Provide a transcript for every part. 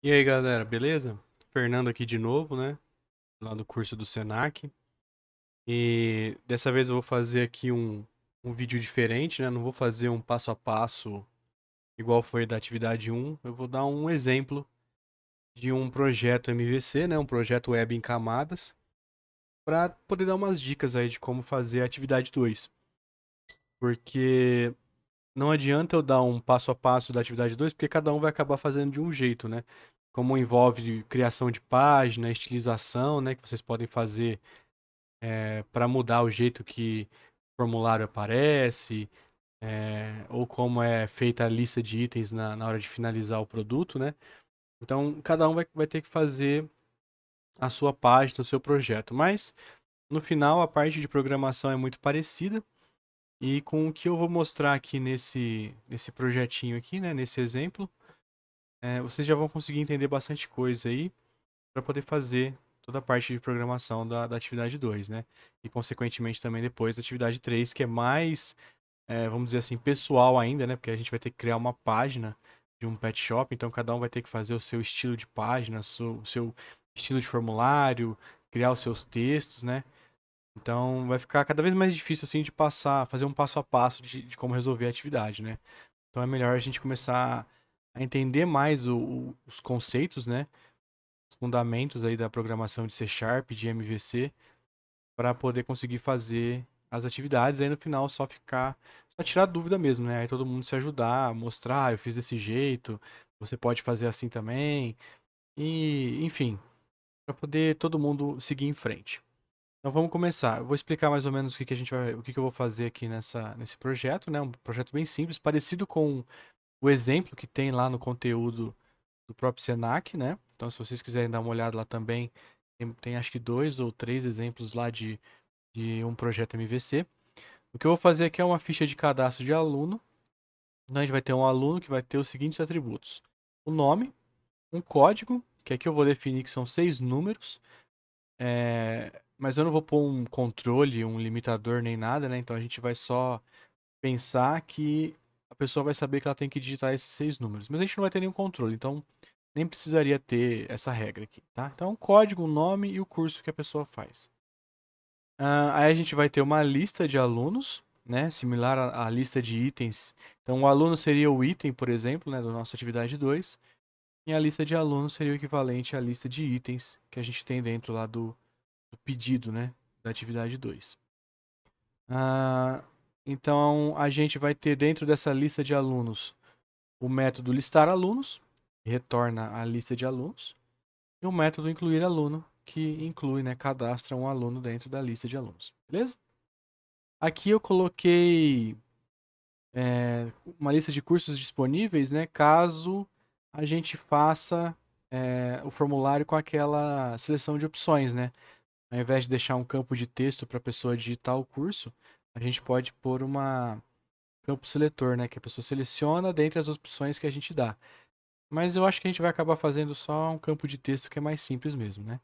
E aí, galera, beleza? Fernando aqui de novo, né? Lá do curso do Senac. E dessa vez eu vou fazer aqui um vídeo diferente, né? Não vou fazer um passo a passo igual foi da atividade um. Eu vou dar um exemplo de um projeto MVC, né? Um projeto web em camadas, para poder dar umas dicas aí de como fazer a atividade 2. Porque não adianta eu dar um passo a passo da atividade 2, porque cada um vai acabar fazendo de um jeito, né? Como envolve criação de página, estilização, né? Que vocês podem fazer para mudar o jeito que o formulário aparece, ou como é feita a lista de itens na hora de finalizar o produto, né? Então, cada um vai ter que fazer a sua página, o seu projeto. Mas, no final, a parte de programação é muito parecida. E com o que eu vou mostrar aqui nesse projetinho aqui, né, nesse exemplo, vocês já vão conseguir entender bastante coisa aí para poder fazer toda a parte de programação da atividade 2, né? E, consequentemente, também depois da atividade 3, que é mais, vamos dizer assim, pessoal ainda, né? Porque a gente vai ter que criar uma página de um pet shop, então cada um vai ter que fazer o seu estilo de página, o seu estilo de formulário, criar os seus textos, né? Então vai ficar cada vez mais difícil assim de passar, fazer um passo a passo de como resolver a atividade, né? Então é melhor a gente começar a entender mais os conceitos, né? Os fundamentos aí da programação de C Sharp, de MVC, para poder conseguir fazer as atividades. Aí no final só tirar dúvida mesmo, né? Aí todo mundo se ajudar, mostrar, eu fiz desse jeito, você pode fazer assim também. E, enfim, para poder todo mundo seguir em frente. Então vamos começar. Eu vou explicar mais ou menos o que que eu vou fazer aqui nesse projeto, né? Um projeto bem simples, parecido com o exemplo que tem lá no conteúdo do próprio Senac, né? Então, se vocês quiserem dar uma olhada lá também, tem acho que dois ou três exemplos lá de um projeto MVC. O que eu vou fazer aqui é uma ficha de cadastro de aluno. Então, a gente vai ter um aluno que vai ter os seguintes atributos: o nome, um código, que aqui eu vou definir que são 6 números. Mas eu não vou pôr um controle, um limitador nem nada, né? Então a gente vai só pensar que a pessoa vai saber que ela tem que digitar esses 6 números. Mas a gente não vai ter nenhum controle, então nem precisaria ter essa regra aqui, tá? Então, um código, um nome e o curso que a pessoa faz. Aí a gente vai ter uma lista de alunos, né? Similar à lista de itens. Então, o aluno seria o item, por exemplo, né, da nossa atividade 2. E a lista de alunos seria o equivalente à lista de itens que a gente tem dentro lá do pedido, né, da atividade 2. Ah, então, a gente vai ter dentro dessa lista de alunos o método listar alunos, que retorna a lista de alunos, e o método incluir aluno, que inclui, né, cadastra um aluno dentro da lista de alunos. Beleza? Aqui eu coloquei uma lista de cursos disponíveis, né, caso a gente faça o formulário com aquela seleção de opções, né? Ao invés de deixar um campo de texto para a pessoa digitar o curso, a gente pode pôr uma campo seletor, né? Que a pessoa seleciona dentre as opções que a gente dá. Mas eu acho que a gente vai acabar fazendo só um campo de texto que é mais simples mesmo, né?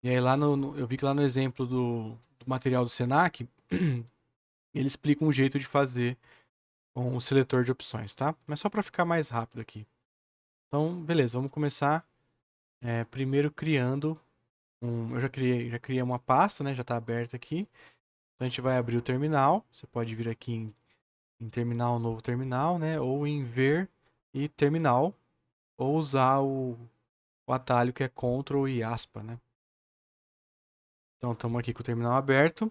E aí lá eu vi que lá no exemplo do material do Senac, ele explica um jeito de fazer um seletor de opções, tá? Mas só para ficar mais rápido aqui. Então, beleza, vamos começar primeiro criando eu já criei uma pasta, né? Já está aberta aqui. Então a gente vai abrir o terminal. Você pode vir aqui em terminal, novo terminal, né? Ou em ver e terminal, ou usar o atalho que é Ctrl e aspa, né? Então estamos aqui com o terminal aberto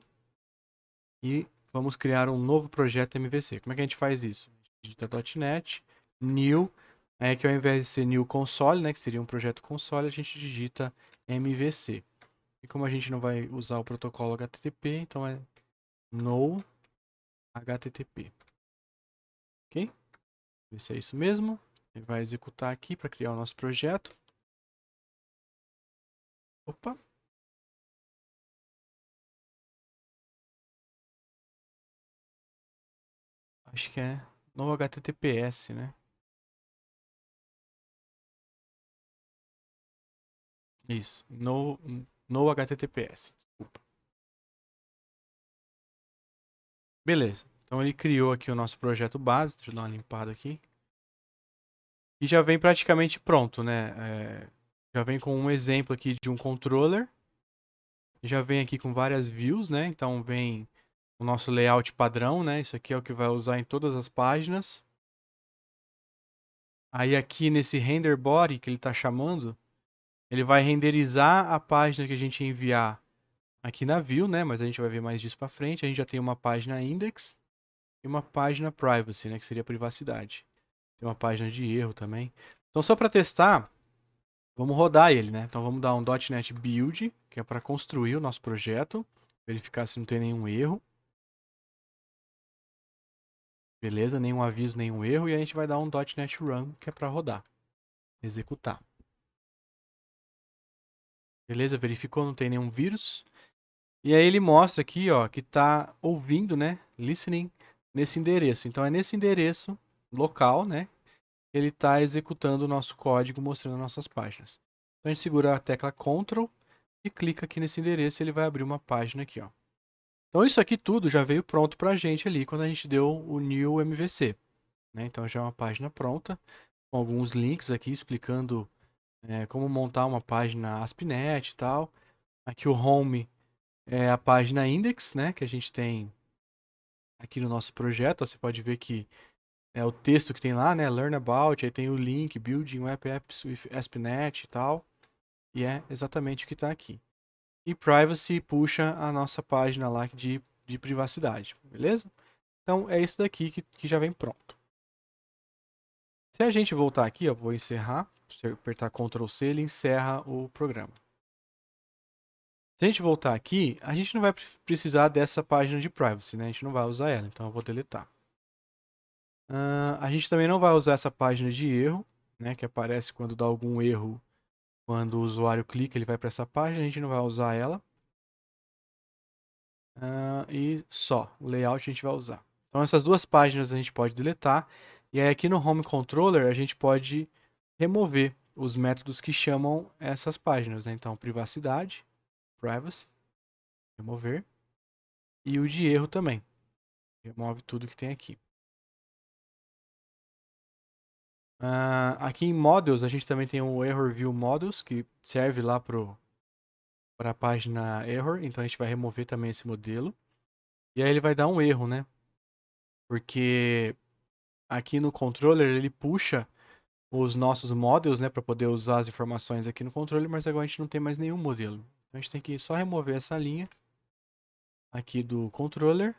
e vamos criar um novo projeto MVC. Como é que a gente faz isso? Digita .NET, New, aí que ao invés de ser New Console, né, que seria um projeto console, a gente digita MVC. E como a gente não vai usar o protocolo HTTP, então é no HTTP. Ok? Ver se é isso mesmo. Ele vai executar aqui para criar o nosso projeto. Opa, acho que é no HTTPS, né? Isso, no HTTPS. Desculpa. Beleza. Então ele criou aqui o nosso projeto base. Deixa eu dar uma limpada aqui. E já vem praticamente pronto, né? Já vem com um exemplo aqui de um controller. Já vem aqui com várias views, né? Então vem o nosso layout padrão, né? Isso aqui é o que vai usar em todas as páginas. Aí aqui nesse render body que ele está chamando, ele vai renderizar a página que a gente enviar aqui na view, né? Mas a gente vai ver mais disso para frente. A gente já tem uma página index e uma página privacy, né? Que seria privacidade. Tem uma página de erro também. Então só para testar, vamos rodar ele, né? Então vamos dar um .NET Build, que é para construir o nosso projeto, verificar se não tem nenhum erro. Beleza, nenhum aviso, nenhum erro. E a gente vai dar um .NET Run, que é para rodar, executar. Beleza, verificou, não tem nenhum vírus. E aí ele mostra aqui, ó, que está ouvindo, né, listening, nesse endereço. Então é nesse endereço local, né, que ele está executando o nosso código, mostrando nossas páginas. Então a gente segura a tecla Ctrl e clica aqui nesse endereço e ele vai abrir uma página aqui, ó. Então isso aqui tudo já veio pronto para a gente ali quando a gente deu o new MVC, né? Então já é uma página pronta, com alguns links aqui explicando como montar uma página ASP.NET e tal. Aqui o home é a página index, né, que a gente tem aqui no nosso projeto. Ó, você pode ver que é o texto que tem lá, né, learn about, aí tem o link, building web apps with ASP.NET e tal, e é exatamente o que está aqui. E privacy puxa a nossa página lá de privacidade, beleza? Então é isso daqui que já vem pronto. Se a gente voltar aqui, ó, vou encerrar, se eu apertar Ctrl C, ele encerra o programa. Se a gente voltar aqui, a gente não vai precisar dessa página de privacy, né? A gente não vai usar ela, então eu vou deletar. A gente também não vai usar essa página de erro, né? Que aparece quando dá algum erro, quando o usuário clica, ele vai para essa página, a gente não vai usar ela. E só, o layout a gente vai usar. Então essas duas páginas a gente pode deletar. E aí aqui no Home Controller a gente pode remover os métodos que chamam essas páginas, né? Então privacidade, privacy, remover. E o de erro também. Remove tudo que tem aqui. Aqui em Models, a gente também tem o Error View Models, que serve lá para a página Error. Então a gente vai remover também esse modelo. E aí ele vai dar um erro, né? Porque aqui no controller ele puxa os nossos models, né, para poder usar as informações aqui no controller, mas agora a gente não tem mais nenhum modelo. Então a gente tem que só remover essa linha aqui do controller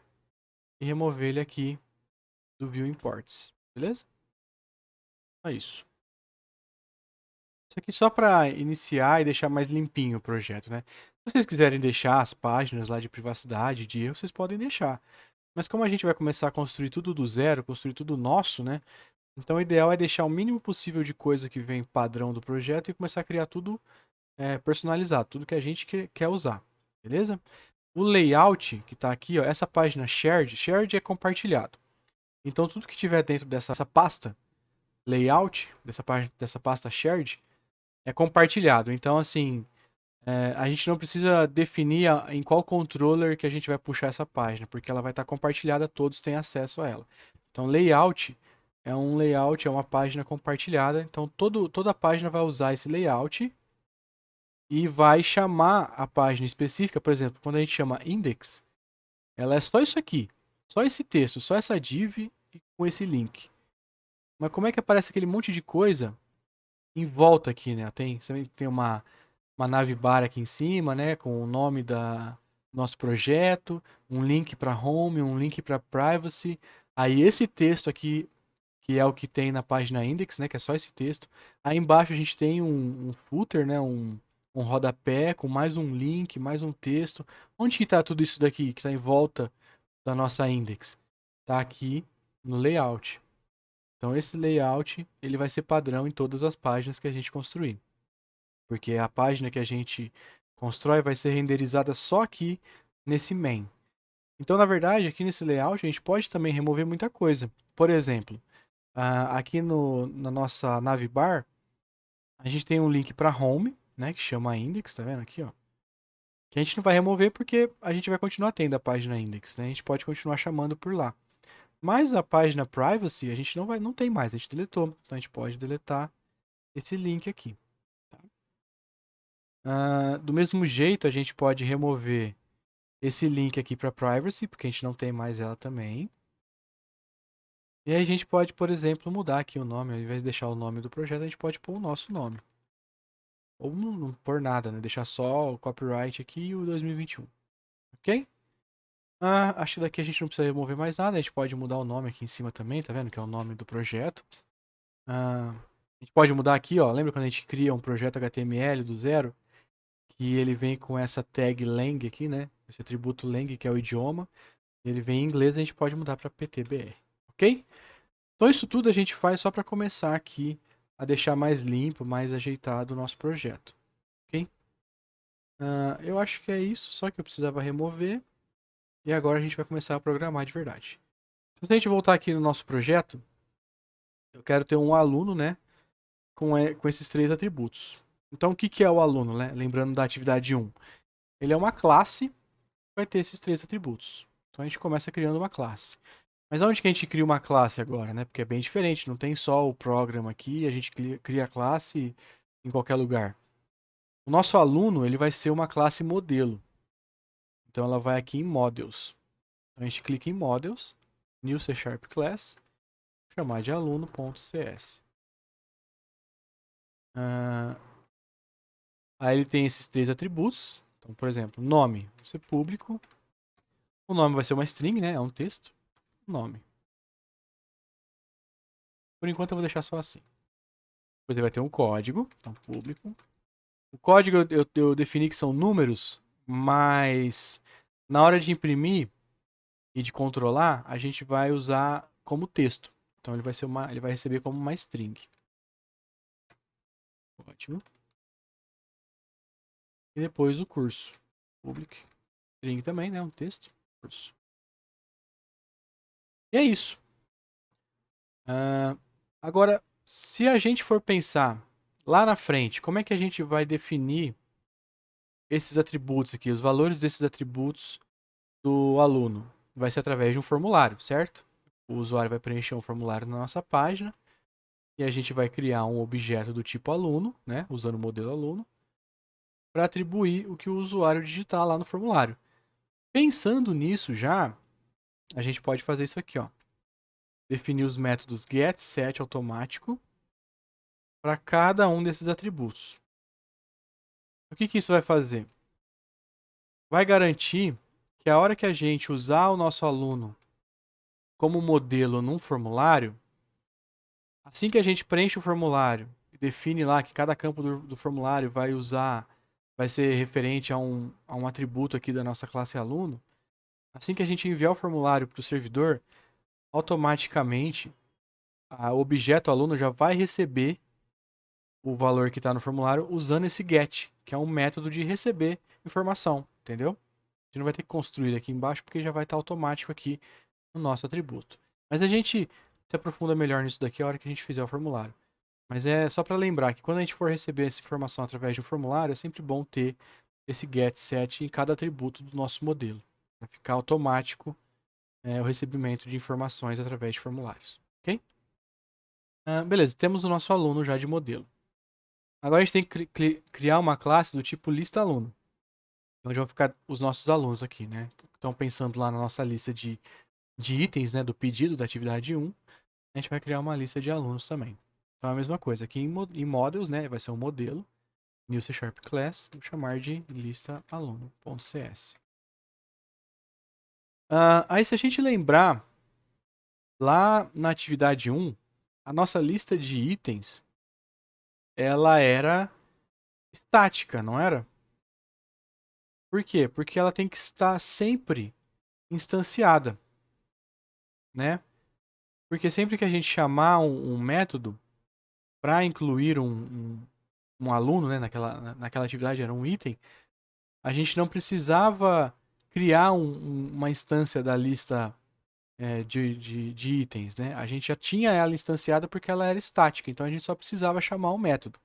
e remover ele aqui do View Imports, beleza? É isso. Isso aqui só para iniciar e deixar mais limpinho o projeto, né? Se vocês quiserem deixar as páginas lá de privacidade, de erro, vocês podem deixar. Mas como a gente vai começar a construir tudo do zero, construir tudo nosso, né? Então o ideal é deixar o mínimo possível de coisa que vem padrão do projeto e começar a criar tudo personalizado, tudo que a gente quer usar, beleza? O layout que está aqui, ó, essa página shared é compartilhado. Então tudo que tiver dentro dessa pasta layout, dessa pasta shared, é compartilhado. Então assim, a gente não precisa definir em qual controller que a gente vai puxar essa página, porque ela vai estar compartilhada, todos têm acesso a ela. Então layout é um layout, é uma página compartilhada, então toda a página vai usar esse layout e vai chamar a página específica. Por exemplo, quando a gente chama index, ela é só isso aqui, só esse texto, só essa div e com esse link. Mas como é que aparece aquele monte de coisa em volta aqui, né? Tem uma navbar aqui em cima, né, com o nome da nosso projeto, um link para home, um link para privacy. Aí esse texto aqui, que é o que tem na página index, né, que é só esse texto. Aí embaixo a gente tem um footer, né, um rodapé com mais um link, mais um texto. Onde que está tudo isso daqui que está em volta da nossa index? Está aqui no layout. Então esse layout ele vai ser padrão em todas as páginas que a gente construir. Porque a página que a gente constrói vai ser renderizada só aqui nesse main. Então, na verdade, aqui nesse layout a gente pode também remover muita coisa. Por exemplo, aqui na nossa navbar, a gente tem um link para home, né, que chama index, tá vendo aqui, ó? Que a gente não vai remover porque a gente vai continuar tendo a página index, né? A gente pode continuar chamando por lá. Mas a página privacy a gente não tem mais, a gente deletou. Então a gente pode deletar esse link aqui. Tá? Do mesmo jeito, a gente pode remover esse link aqui para privacy, porque a gente não tem mais ela também. E aí a gente pode, por exemplo, mudar aqui o nome. Ao invés de deixar o nome do projeto, a gente pode pôr o nosso nome. Ou não pôr nada, né? Deixar só o copyright aqui e o 2021. Ok? Acho que daqui a gente não precisa remover mais nada. A gente pode mudar o nome aqui em cima também, tá vendo? Que é o nome do projeto. A gente pode mudar aqui, ó. Lembra quando a gente cria um projeto HTML do zero? Que ele vem com essa tag lang aqui, né? Esse atributo lang, que é o idioma. Ele vem em inglês, a gente pode mudar para PTBR. Ok? Então isso tudo a gente faz só para começar aqui a deixar mais limpo, mais ajeitado o nosso projeto. Ok? Eu acho que é isso, só que eu precisava remover. E agora a gente vai começar a programar de verdade. Então, se a gente voltar aqui no nosso projeto, eu quero ter um aluno, né, com esses 3 atributos. Então, o que é o aluno, né? Lembrando da atividade 1. Ele é uma classe que vai ter esses 3 atributos. Então, a gente começa criando uma classe. Mas onde que a gente cria uma classe agora, né? Porque é bem diferente, não tem só o programa aqui, a gente cria a classe em qualquer lugar. O nosso aluno, ele vai ser uma classe modelo. Então, ela vai aqui em Models. Então, a gente clica em Models, New C# Class, chamar de aluno.cs. Aí ele tem esses 3 atributos. Então, por exemplo, nome vai ser público. O nome vai ser uma string, né? É um texto. Nome. Por enquanto eu vou deixar só assim. Depois ele vai ter um código, então público. O código eu defini que são números, mas na hora de imprimir e de controlar, a gente vai usar como texto. Então ele vai receber como uma string. Ótimo. E depois o curso. Public. String também, né? Um texto. Curso. E é isso. Agora, se a gente for pensar lá na frente, como é que a gente vai definir esses atributos aqui, os valores desses atributos do aluno? Vai ser através de um formulário, certo? O usuário vai preencher um formulário na nossa página e a gente vai criar um objeto do tipo aluno, né, usando o modelo aluno, para atribuir o que o usuário digitar lá no formulário. Pensando nisso já, a gente pode fazer isso aqui, ó. Definir os métodos get, set automático para cada um desses atributos. O que isso vai fazer? Vai garantir que a hora que a gente usar o nosso aluno como modelo num formulário, assim que a gente preenche o formulário e define lá que cada campo do formulário vai ser referente a um atributo aqui da nossa classe aluno, assim que a gente enviar o formulário para o servidor, automaticamente o objeto aluno já vai receber o valor que está no formulário usando esse get, que é um método de receber informação, entendeu? A gente não vai ter que construir aqui embaixo porque já vai estar automático aqui no nosso atributo. Mas a gente se aprofunda melhor nisso daqui a hora que a gente fizer o formulário. Mas é só para lembrar que quando a gente for receber essa informação através de um formulário, é sempre bom ter esse get set em cada atributo do nosso modelo, para ficar automático o recebimento de informações através de formulários. Ok? Beleza, temos o nosso aluno já de modelo. Agora a gente tem que criar uma classe do tipo lista aluno, onde vão ficar os nossos alunos aqui, né? Então, pensando lá na nossa lista de itens, né, do pedido da atividade 1, a gente vai criar uma lista de alunos também. Então, é a mesma coisa. Aqui em models, né, vai ser um modelo, new C# class, vou chamar de lista aluno.cs. Aí, se a gente lembrar, lá na atividade 1, a nossa lista de itens, ela era estática, não era? Por quê? Porque ela tem que estar sempre instanciada, né? Porque sempre que a gente chamar um método para incluir um aluno, né, naquela atividade era um item, a gente não precisava criar uma instância da lista de itens, né? A gente já tinha ela instanciada porque ela era estática, então a gente só precisava chamar um método.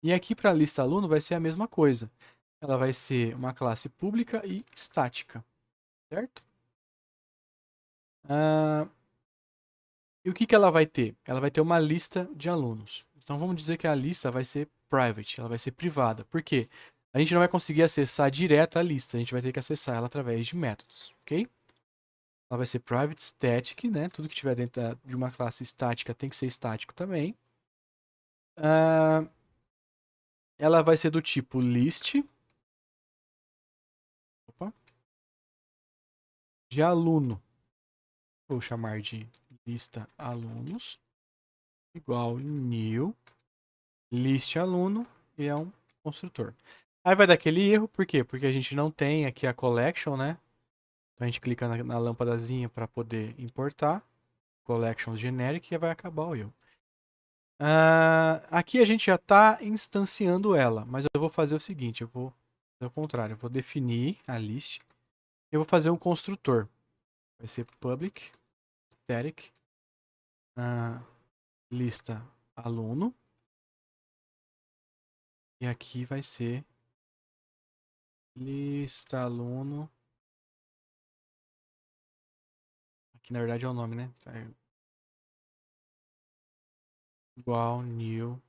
E aqui para a lista aluno vai ser a mesma coisa. Ela vai ser uma classe pública e estática, certo? E o que ela vai ter? Ela vai ter uma lista de alunos. Então vamos dizer que a lista vai ser private, ela vai ser privada. Por quê? A gente não vai conseguir acessar direto a lista, a gente vai ter que acessar ela através de métodos, ok? Ela vai ser private static, né? Tudo que tiver dentro de uma classe estática tem que ser estático também. Ela vai ser do tipo list. Opa, de aluno. Vou chamar de lista alunos. Igual new list aluno e é um construtor. Aí vai dar aquele erro, por quê? Porque a gente não tem aqui a collection, né? Então a gente clica na lâmpadazinha para poder importar. Collections generic e vai acabar o erro. Aqui a gente já está instanciando ela, mas eu vou fazer o seguinte, eu vou fazer o contrário, eu vou definir a list, eu vou fazer um construtor. Vai ser public static lista aluno e aqui vai ser lista aluno. Aqui na verdade é o nome, né? Igual new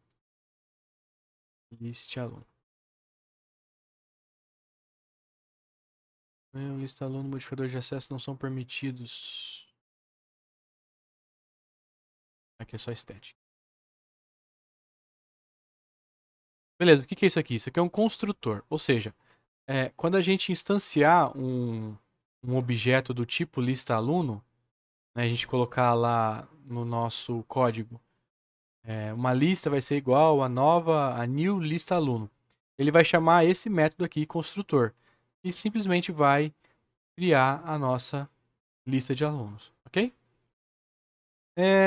list aluno. Lista aluno, modificador de acesso não são permitidos. Aqui é só estética. Beleza, o que é isso aqui? Isso aqui é um construtor. Ou seja, quando a gente instanciar um objeto do tipo lista aluno, né, a gente colocar lá no nosso código, uma lista vai ser igual a new lista aluno. Ele vai chamar esse método aqui, construtor, e simplesmente vai criar a nossa lista de alunos, ok?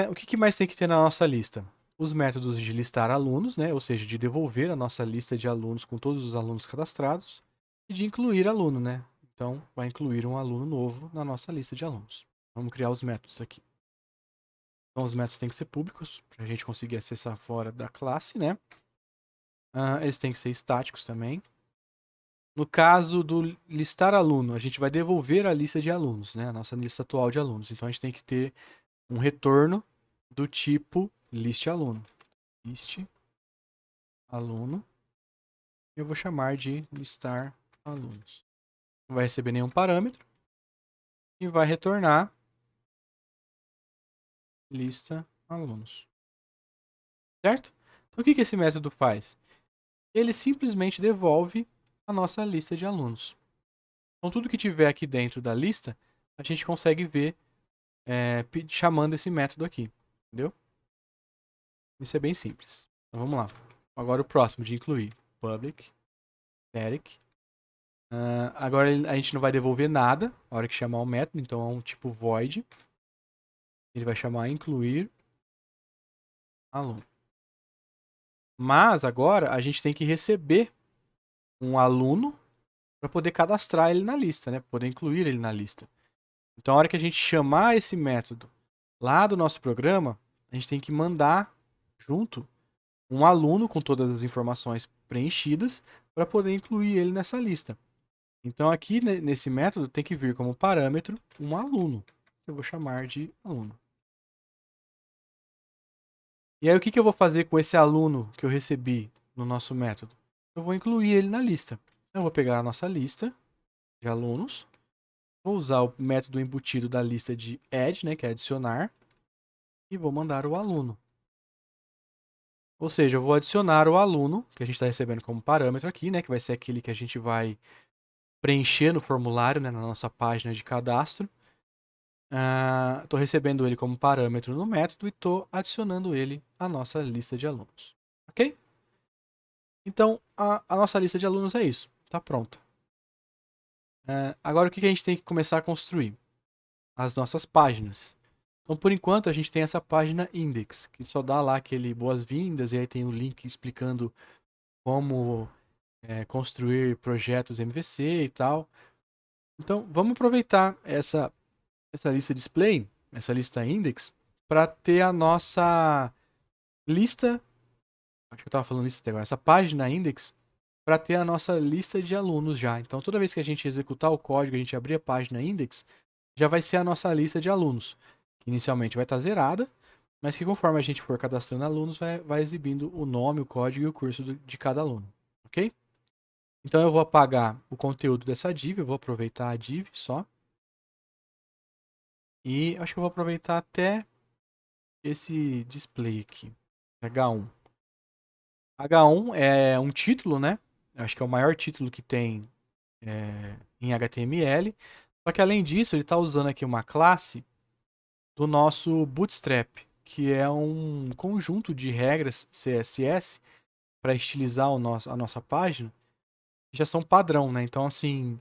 O que mais tem que ter na nossa lista? Os métodos de listar alunos, né? Ou seja, de devolver a nossa lista de alunos com todos os alunos cadastrados e de incluir aluno, né? Então, vai incluir um aluno novo na nossa lista de alunos. Vamos criar os métodos aqui. Então, os métodos têm que ser públicos para a gente conseguir acessar fora da classe, né? Eles têm que ser estáticos também. No caso do listar aluno, a gente vai devolver a lista de alunos, né? A nossa lista atual de alunos. Então, a gente tem que ter um retorno do tipo list aluno. List aluno. Eu vou chamar de listar alunos. Não vai receber nenhum parâmetro e vai retornar lista alunos. Certo? Então o que esse método faz? Ele simplesmente devolve a nossa lista de alunos. Então tudo que tiver aqui dentro da lista, a gente consegue ver chamando esse método aqui. Entendeu? Isso é bem simples. Então vamos lá. Agora o próximo de incluir. Public, static. Agora a gente não vai devolver nada na hora que chamar o método, então é um tipo void. Ele vai chamar incluir aluno. Mas agora a gente tem que receber um aluno para poder cadastrar ele na lista, né? Para poder incluir ele na lista. Então, a hora que a gente chamar esse método lá do nosso programa, a gente tem que mandar junto um aluno com todas as informações preenchidas para poder incluir ele nessa lista. Então, aqui nesse método tem que vir como parâmetro um aluno, que eu vou chamar de aluno. E aí, o que eu vou fazer com esse aluno que eu recebi no nosso método? Eu vou incluir ele na lista. Eu vou pegar a nossa lista de alunos, vou usar o método embutido da lista de add, né, que é adicionar, e vou mandar o aluno. Ou seja, eu vou adicionar o aluno, que a gente está recebendo como parâmetro aqui, né, que vai ser aquele que a gente vai preencher no formulário, né, na nossa página de cadastro. Estou recebendo ele como parâmetro no método e estou adicionando ele à nossa lista de alunos. Ok? Então, a nossa lista de alunos é isso. Está pronta. Agora, o que a gente tem que começar a construir? As nossas páginas. Então, por enquanto, a gente tem essa página index, que só dá lá aquele boas-vindas, e aí tem o link explicando como construir projetos MVC e tal. Então, vamos aproveitar essa lista display, essa lista index, para ter a nossa lista, acho que eu estava falando isso até agora, essa página index, para ter a nossa lista de alunos já. Então, toda vez que a gente executar o código, a gente abrir a página index, já vai ser a nossa lista de alunos. que inicialmente vai estar zerada, mas que conforme a gente for cadastrando alunos, vai exibindo o nome, o código e o curso de cada aluno, ok? Então eu vou apagar o conteúdo dessa div, eu vou aproveitar a div só. E acho que eu vou aproveitar até esse display aqui, H1. H1 é um título, né? Acho que é o maior título que tem em HTML. Só que além disso, ele está usando aqui uma classe do nosso Bootstrap, que é um conjunto de regras CSS para estilizar a nossa página, que já são padrão, né? Então, assim,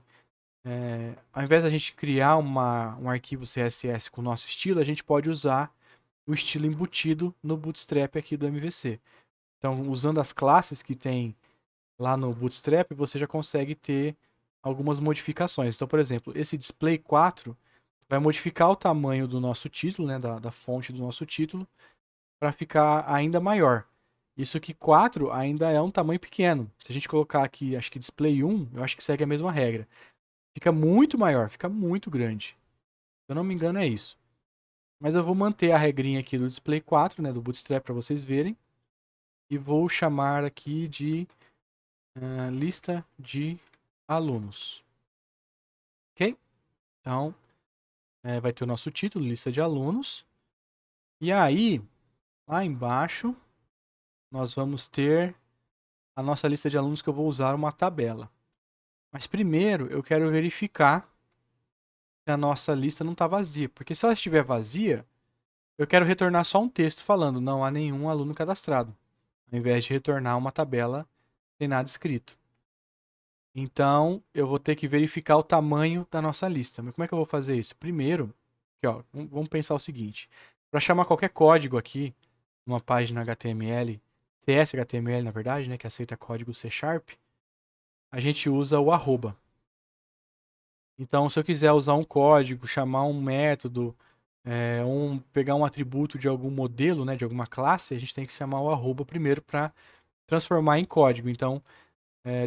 ao invés da gente criar um arquivo CSS com o nosso estilo, a gente pode usar o estilo embutido no Bootstrap aqui do MVC. Então, usando as classes que tem lá no Bootstrap, você já consegue ter algumas modificações. Então, por exemplo, esse display 4 vai modificar o tamanho do nosso título, né, da fonte do nosso título, para ficar ainda maior. Isso aqui 4 ainda é um tamanho pequeno. Se a gente colocar aqui, acho que display 1, eu acho que segue a mesma regra. Fica muito maior, fica muito grande. Se eu não me engano é isso. Mas eu vou manter a regrinha aqui do display 4, né, do Bootstrap para vocês verem. E vou chamar aqui de lista de alunos. Ok? Então, vai ter o nosso título, lista de alunos. E aí, lá embaixo, nós vamos ter a nossa lista de alunos que eu vou usar uma tabela. Mas primeiro, eu quero verificar que a nossa lista não está vazia. Porque se ela estiver vazia, eu quero retornar só um texto falando não há nenhum aluno cadastrado, ao invés de retornar uma tabela sem nada escrito. Então, eu vou ter que verificar o tamanho da nossa lista. Mas como é que eu vou fazer isso? Primeiro, aqui, ó, vamos pensar o seguinte. Para chamar qualquer código aqui, numa página HTML, CSHTML na verdade, né, que aceita código C#, a gente usa o arroba. Então, se eu quiser usar um código, chamar um método, pegar um atributo de algum modelo, né, de alguma classe, a gente tem que chamar o arroba primeiro para transformar em código. Então,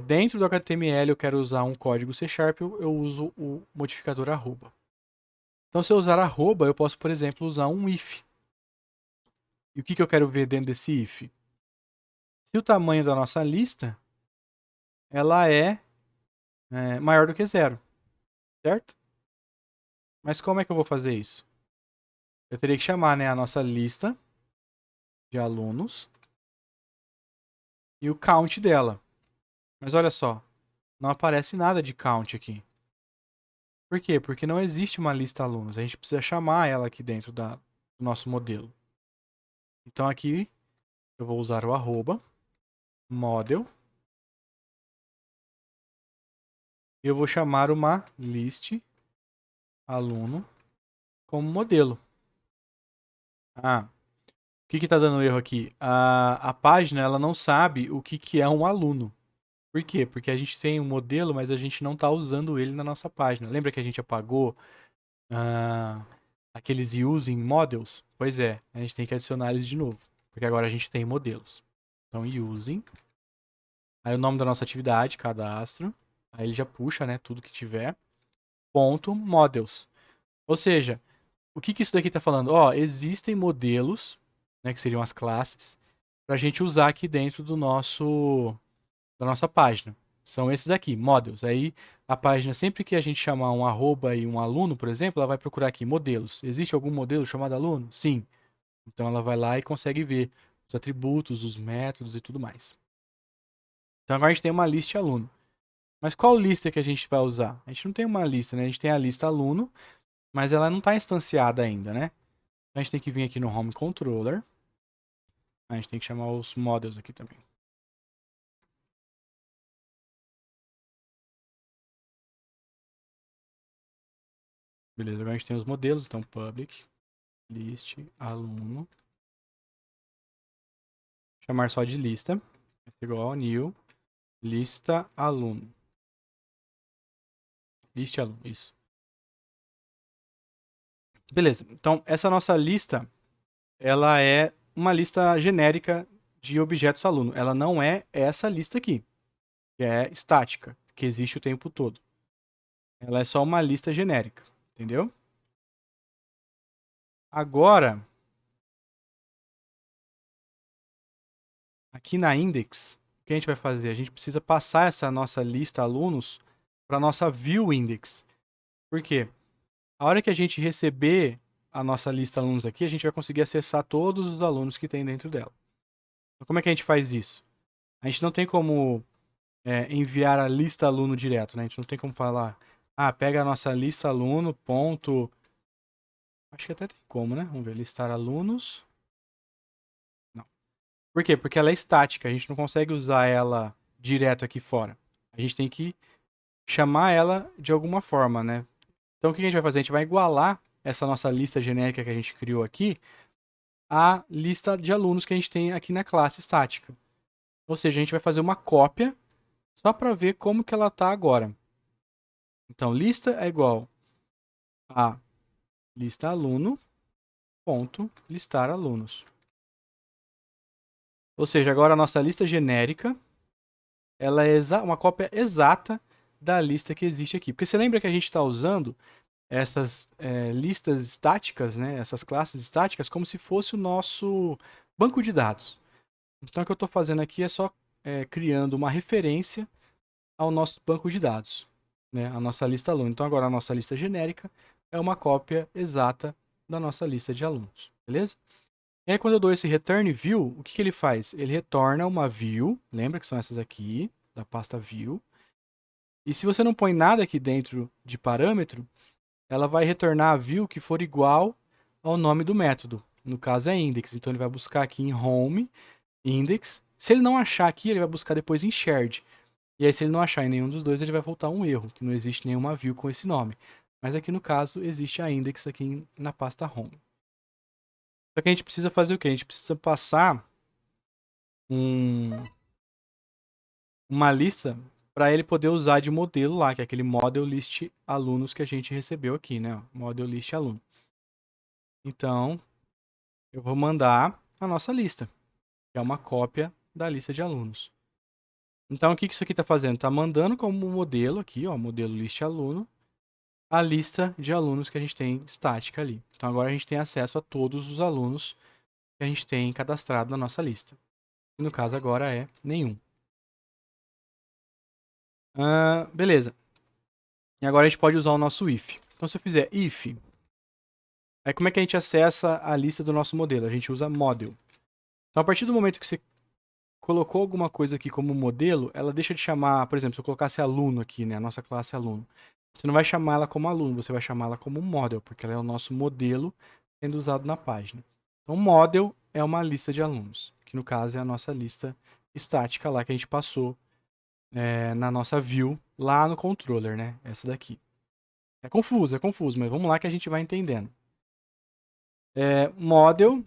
dentro do HTML eu quero usar um código C#, eu uso o modificador arroba. Então, se eu usar arroba, eu posso, por exemplo, usar um if. E o que eu quero ver dentro desse if? Se o tamanho da nossa lista ela é maior do que 0, certo? Mas como é que eu vou fazer isso? Eu teria que chamar, né, a nossa lista de alunos e o count dela. Mas olha só, não aparece nada de count aqui. Por quê? Porque não existe uma lista alunos. A gente precisa chamar ela aqui dentro do nosso modelo. Então aqui eu vou usar o arroba model. E eu vou chamar uma list aluno como modelo. Ah, o que está dando erro aqui? A página ela não sabe o que é um aluno. Por quê? Porque a gente tem um modelo, mas a gente não está usando ele na nossa página. Lembra que a gente apagou aqueles using models? Pois é, a gente tem que adicionar eles de novo. Porque agora a gente tem modelos. Então, using. Aí o nome da nossa atividade, cadastro. Aí ele já puxa, né, tudo que tiver. Ponto models. Ou seja, o que isso daqui está falando? Ó, existem modelos, né, que seriam as classes, para a gente usar aqui dentro da nossa página. São esses aqui, models. Aí a página, sempre que a gente chamar um arroba e um aluno, por exemplo, ela vai procurar aqui modelos. Existe algum modelo chamado aluno? Sim. Então ela vai lá e consegue ver os atributos, os métodos e tudo mais. Então agora a gente tem uma lista aluno. Mas qual lista que a gente vai usar? A gente não tem uma lista, né? A gente tem a lista aluno, mas ela não está instanciada ainda, né? Então a gente tem que vir aqui no Home Controller. A gente tem que chamar os models aqui também. Beleza, agora a gente tem os modelos, então public, list, aluno. Chamar só de lista. Vai ser igual a new, lista, aluno. List, aluno, isso. Beleza, então essa nossa lista, ela é uma lista genérica de objetos aluno. Ela não é essa lista aqui, que é estática, que existe o tempo todo. Ela é só uma lista genérica, entendeu? agora, aqui na index, o que a gente vai fazer? A gente precisa passar essa nossa lista alunos para a nossa view index. Por quê? A hora que a gente receber a nossa lista alunos aqui, a gente vai conseguir acessar todos os alunos que tem dentro dela. Então, como é que a gente faz isso? A gente não tem como enviar a lista aluno direto, né? A gente não tem como falar, pega a nossa lista aluno, ponto... Acho que até tem como, né? Vamos ver, listar alunos. Não. Por quê? Porque ela é estática, a gente não consegue usar ela direto aqui fora. A gente tem que chamar ela de alguma forma, né? Então, o que a gente vai fazer? A gente vai igualar essa nossa lista genérica que a gente criou aqui à lista de alunos que a gente tem aqui na classe estática. Ou seja, a gente vai fazer uma cópia só para ver como que ela está agora. Então, lista é igual a lista aluno, ponto, listar alunos. Ou seja, agora a nossa lista genérica, ela é uma cópia exata da lista que existe aqui. Porque você lembra que a gente está usando essas listas estáticas, né, essas classes estáticas, como se fosse o nosso banco de dados. Então, o que eu estou fazendo aqui é só criando uma referência ao nosso banco de dados, né, a nossa lista aluno. Então, agora a nossa lista genérica é uma cópia exata da nossa lista de alunos, beleza? E aí, quando eu dou esse return view, o que, que ele faz? Ele retorna uma view, lembra que são essas aqui, da pasta view. E se você não põe nada aqui dentro de parâmetro, ela vai retornar a view que for igual ao nome do método. No caso é index, então ele vai buscar aqui em home, index. Se ele não achar aqui, ele vai buscar depois em shared. E aí, se ele não achar em nenhum dos dois, ele vai voltar um erro, que não existe nenhuma view com esse nome. Mas aqui no caso, existe a index aqui na pasta home. Só que a gente precisa fazer o quê? A gente precisa passar uma lista para ele poder usar de modelo lá, que é aquele model list alunos que a gente recebeu aqui, né? Model list aluno. Então, eu vou mandar a nossa lista, que é uma cópia da lista de alunos. Então, o que isso aqui está fazendo? Está mandando como modelo aqui, ó, modelo list aluno, a lista de alunos que a gente tem estática ali. Então, agora a gente tem acesso a todos os alunos que a gente tem cadastrado na nossa lista. E no caso agora é nenhum. Beleza. E agora a gente pode usar o nosso if. Então, se eu fizer if, aí como é que a gente acessa a lista do nosso modelo? A gente usa model. Então, a partir do momento que você colocou alguma coisa aqui como modelo, ela deixa de chamar, por exemplo, se eu colocasse aluno aqui, né, a nossa classe aluno, você não vai chamar ela como aluno, você vai chamar ela como model, porque ela é o nosso modelo sendo usado na página. Então, model é uma lista de alunos, que no caso é a nossa lista estática lá que a gente passou na nossa view lá no controller, né, essa daqui. É confuso, mas vamos lá que a gente vai entendendo. Model,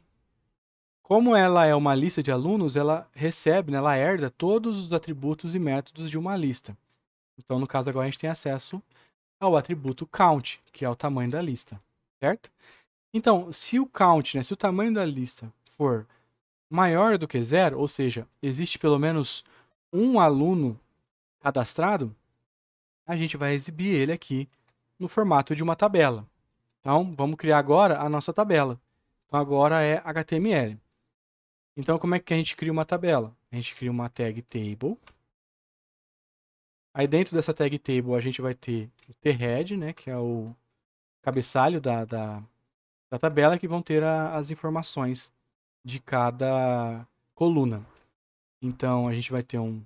como ela é uma lista de alunos, ela recebe, né, ela herda todos os atributos e métodos de uma lista. Então, no caso, agora a gente tem acesso ao atributo count, que é o tamanho da lista, certo? Então, se o count, né, se o tamanho da lista for maior do que 0, ou seja, existe pelo menos um aluno cadastrado, a gente vai exibir ele aqui no formato de uma tabela. Então, vamos criar agora a nossa tabela. Então, agora é HTML. Então, como é que a gente cria uma tabela? A gente cria uma tag table. Aí, dentro dessa tag table, a gente vai ter o thead, né, que é o cabeçalho da tabela, que vão ter as informações de cada coluna. Então, a gente vai ter um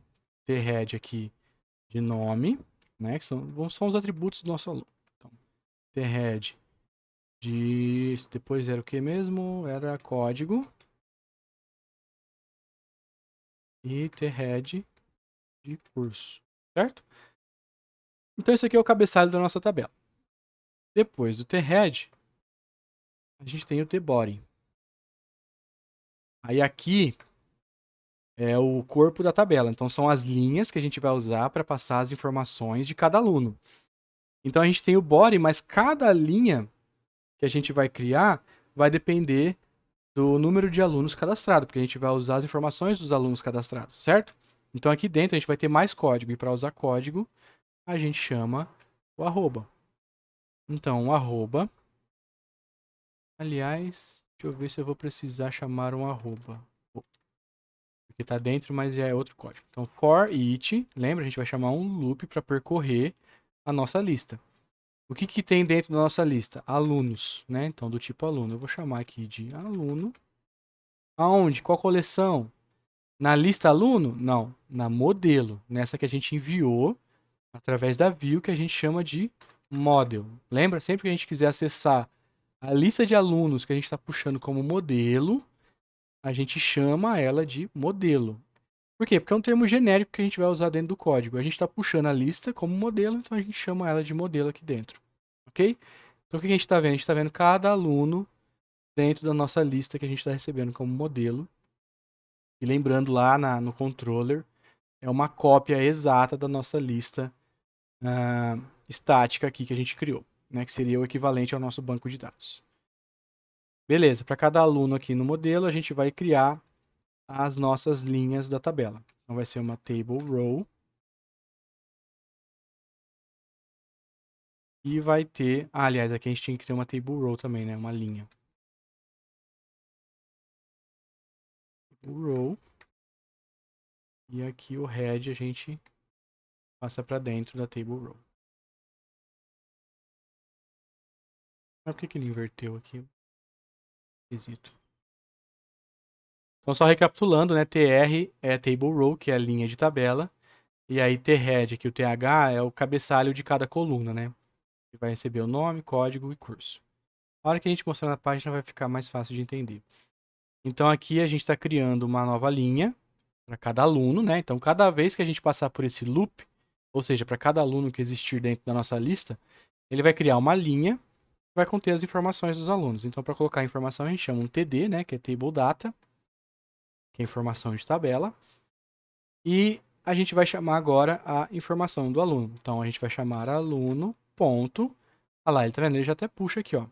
thead aqui de nome, né, que são os atributos do nosso aluno. Então, thead depois era o que mesmo? Era código. E thead de curso, certo? Então, esse aqui é o cabeçalho da nossa tabela. Depois do thead, a gente tem o thebody. Aí aqui é o corpo da tabela. Então, são as linhas que a gente vai usar para passar as informações de cada aluno. Então, a gente tem o body, mas cada linha que a gente vai criar vai depender do número de alunos cadastrados, porque a gente vai usar as informações dos alunos cadastrados, certo? Então, aqui dentro a gente vai ter mais código. E para usar código, a gente chama o arroba. Então, o arroba, Aliás, deixa eu ver se eu vou precisar chamar um arroba. Porque está dentro, mas já é outro código. Então, for each, lembra? A gente vai chamar um loop para percorrer a nossa lista. O que tem dentro da nossa lista? Alunos, né? Então, do tipo aluno. Eu vou chamar aqui de aluno. Aonde? Qual coleção? Na lista aluno? Não, na modelo. Nessa que a gente enviou através da view que a gente chama de model. Lembra? Sempre que a gente quiser acessar a lista de alunos que a gente está puxando como modelo, a gente chama ela de modelo. Por quê? Porque é um termo genérico que a gente vai usar dentro do código. A gente está puxando a lista como modelo, então a gente chama ela de modelo aqui dentro. Ok? Então o que a gente está vendo? A gente está vendo cada aluno dentro da nossa lista que a gente está recebendo como modelo. E lembrando lá no controller, é uma cópia exata da nossa lista estática aqui que a gente criou, né? Que seria o equivalente ao nosso banco de dados. Beleza, para cada aluno aqui no modelo, a gente vai criar as nossas linhas da tabela. Então vai ser uma table row. E vai ter... Ah, aliás, aqui a gente tinha que ter uma table row também, né? Uma linha. Table row. E aqui o head a gente passa para dentro da table row. Mas por que ele inverteu aqui? Esquisito. Então, só recapitulando, né? TR é table row, que é a linha de tabela. E aí thead, que o TH é o cabeçalho de cada coluna, né? Que vai receber o nome, código e curso. A hora que a gente mostrar na página vai ficar mais fácil de entender. Então aqui a gente está criando uma nova linha para cada aluno, né? Então cada vez que a gente passar por esse loop, ou seja, para cada aluno que existir dentro da nossa lista, ele vai criar uma linha que vai conter as informações dos alunos. Então para colocar a informação a gente chama um TD, né? Que é Table Data, que é informação de tabela. E a gente vai chamar agora a informação do aluno. Então a gente vai chamar aluno ponto. Olha lá, ele tá vendo? Ele já até puxa aqui, ó.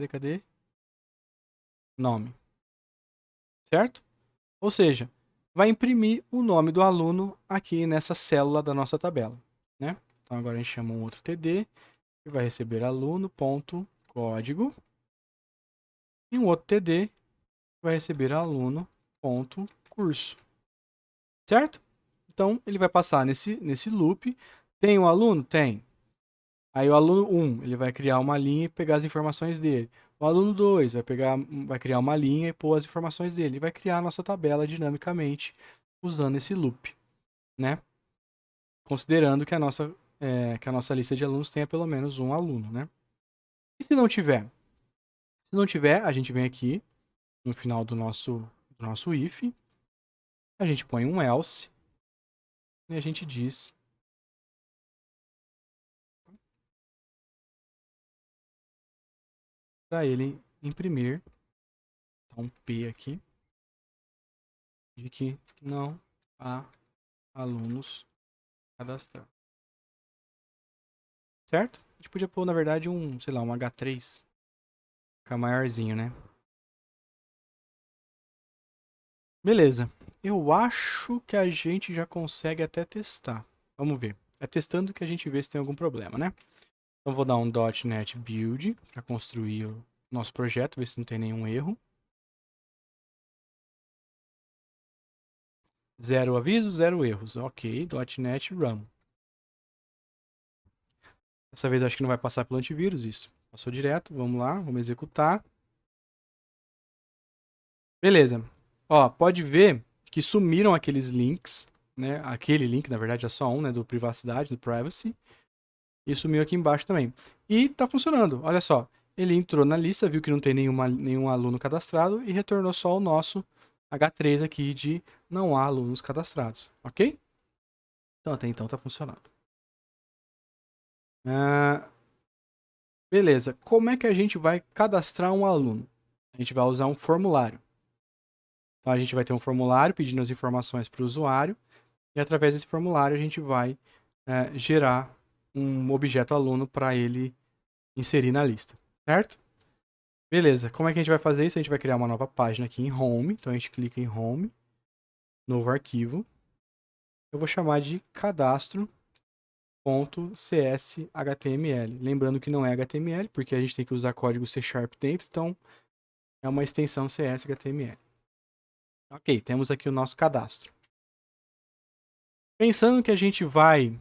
Cadê? Nome. Certo? Ou seja, vai imprimir o nome do aluno aqui nessa célula da nossa tabela, né? Então agora a gente chama um outro TD que vai receber aluno.código e um outro TD que vai receber aluno.curso. Certo? Então ele vai passar nesse loop. Tem um aluno? Tem. Aí o aluno 1, ele vai criar uma linha e pegar as informações dele. O aluno 2 vai criar uma linha e pôr as informações dele. E vai criar a nossa tabela dinamicamente usando esse loop, né? Considerando que a nossa lista de alunos tenha pelo menos um aluno, né? E se não tiver? Se não tiver, a gente vem aqui no final do nosso if, a gente põe um else e a gente diz para ele imprimir, tá um P aqui, de que não há alunos cadastrados. Certo? A gente podia pôr, na verdade, sei lá, um H3. Ficar maiorzinho, né? Beleza. Eu acho que a gente já consegue até testar. Vamos ver. É testando que a gente vê se tem algum problema, né? Então vou dar um .NET Build para construir o nosso projeto, ver se não tem nenhum erro. 0 avisos, 0 erros. Ok, .NET Run. Dessa vez acho que não vai passar pelo antivírus, isso. Passou direto, vamos lá, vamos executar. Beleza. Ó, pode ver que sumiram aqueles links, né? Aquele link, na verdade, é só um, né? Do privacidade, do privacy. E sumiu aqui embaixo também. E tá funcionando, olha só. Ele entrou na lista, viu que não tem nenhum aluno cadastrado e retornou só o nosso H3 aqui de não há alunos cadastrados, ok? Então até então tá funcionando. Beleza, como é que a gente vai cadastrar um aluno? A gente vai usar um formulário. Então a gente vai ter um formulário pedindo as informações para o usuário e através desse formulário a gente vai gerar um objeto aluno para ele inserir na lista, certo? Beleza, como é que a gente vai fazer isso? A gente vai criar uma nova página aqui em Home. Então a gente clica em Home, novo arquivo. Eu vou chamar de cadastro .cshtml. Lembrando que não é HTML, porque a gente tem que usar código C# dentro, então é uma extensão CS/HTML. Ok, temos aqui o nosso cadastro. Pensando que a gente vai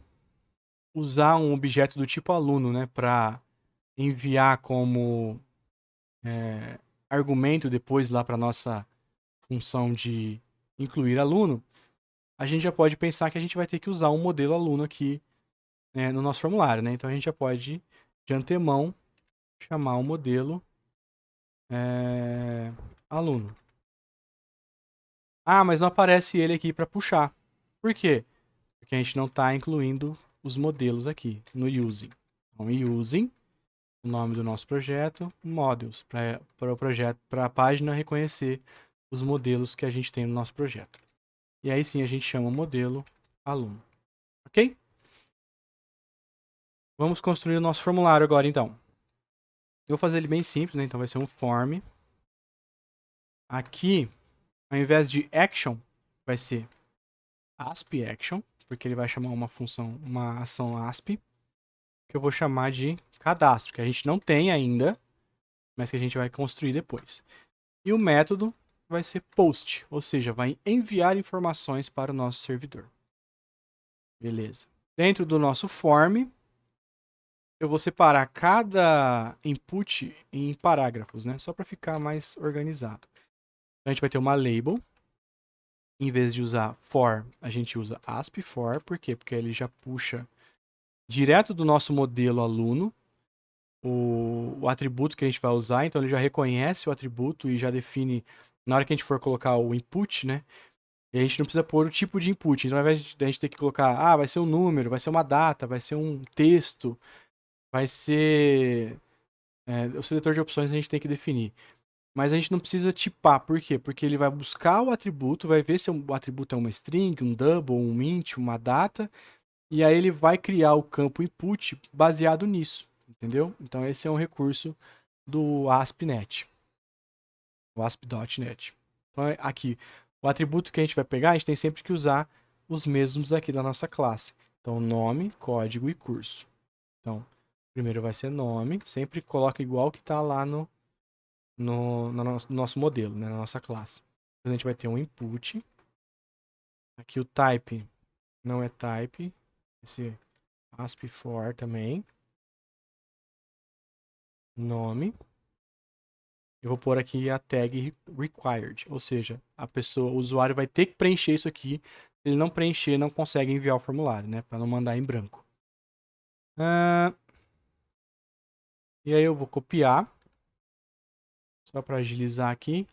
usar um objeto do tipo aluno, né, para enviar como argumento depois lá para nossa função de incluir aluno, a gente já pode pensar que a gente vai ter que usar um modelo aluno aqui, né, no nosso formulário, né? Então a gente já pode, de antemão, chamar o modelo aluno. Ah, mas não aparece ele aqui para puxar. Por quê? Porque a gente não está incluindo os modelos aqui no using. Então, using, o nome do nosso projeto, models, para o projeto, para a página reconhecer os modelos que a gente tem no nosso projeto. E aí sim a gente chama o modelo aluno. Ok? Vamos construir o nosso formulário agora, então. Eu vou fazer ele bem simples, né? Então vai ser um form. Aqui, ao invés de action, vai ser ASP action, porque ele vai chamar uma função, uma ação ASP, que eu vou chamar de cadastro, que a gente não tem ainda, mas que a gente vai construir depois. E o método vai ser post, ou seja, vai enviar informações para o nosso servidor. Beleza. Dentro do nosso form, eu vou separar cada input em parágrafos, né? Só para ficar mais organizado. Então, a gente vai ter uma label. Em vez de usar for, a gente usa ASP for. Por quê? Porque ele já puxa direto do nosso modelo aluno o atributo que a gente vai usar. Então, ele já reconhece o atributo e já define, na hora que a gente for colocar o input, né? E a gente não precisa pôr o tipo de input. Então, ao invés de a gente ter que colocar, vai ser um número, vai ser uma data, vai ser um texto, vai ser... o seletor de opções a gente tem que definir. Mas a gente não precisa tipar. Por quê? Porque ele vai buscar o atributo, vai ver se o atributo é uma string, um double, um int, uma data. E aí ele vai criar o campo input baseado nisso. Entendeu? Então esse é um recurso do ASP.NET. O ASP.NET. Então aqui, o atributo que a gente vai pegar, a gente tem sempre que usar os mesmos aqui da nossa classe. Então nome, código e curso. Então, primeiro vai ser nome. Sempre coloca igual que está lá no nosso modelo, né, na nossa classe. A gente vai ter um input. Aqui o type não é type. Esse ASP for também. Nome. Eu vou pôr aqui a tag required, ou seja, o usuário vai ter que preencher isso aqui. Se ele não preencher, não consegue enviar o formulário, né, para não mandar em branco. E aí eu vou copiar, só para agilizar aqui,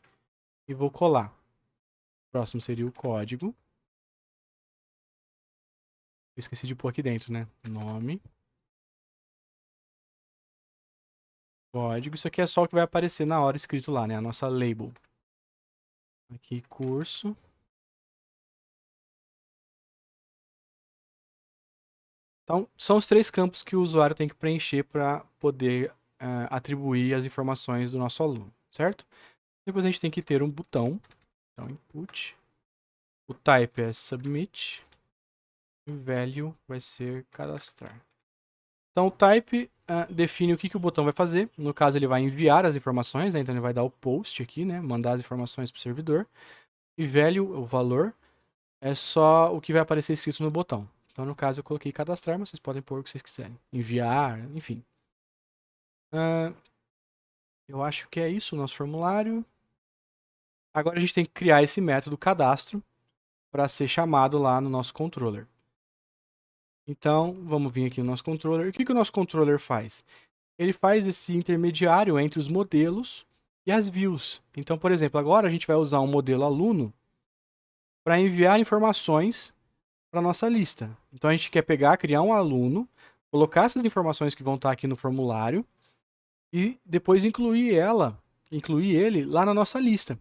e vou colar. O próximo seria o código. Eu esqueci de pôr aqui dentro, né? Nome. Código. Isso aqui é só o que vai aparecer na hora escrito lá, né? A nossa label. Aqui, curso. Então, são os 3 campos que o usuário tem que preencher para poder atribuir as informações do nosso aluno, certo? Depois a gente tem que ter um botão. Então, input. O type é submit. E o value vai ser cadastrar. Então, o type define o que o botão vai fazer. No caso, ele vai enviar as informações, né? Então ele vai dar o post aqui, né? Mandar as informações para o servidor. E value, o valor, é só o que vai aparecer escrito no botão. Então, no caso, eu coloquei cadastrar, mas vocês podem pôr o que vocês quiserem. Enviar, enfim. Eu acho que é isso o nosso formulário. Agora a gente tem que criar esse método cadastro para ser chamado lá no nosso controller. Então, vamos vir aqui no nosso controller. O que o nosso controller faz? Ele faz esse intermediário entre os modelos e as views. Então, por exemplo, agora a gente vai usar um modelo aluno para enviar informações para a nossa lista. Então, a gente quer criar um aluno, colocar essas informações que vão estar aqui no formulário e depois incluir ele lá na nossa lista.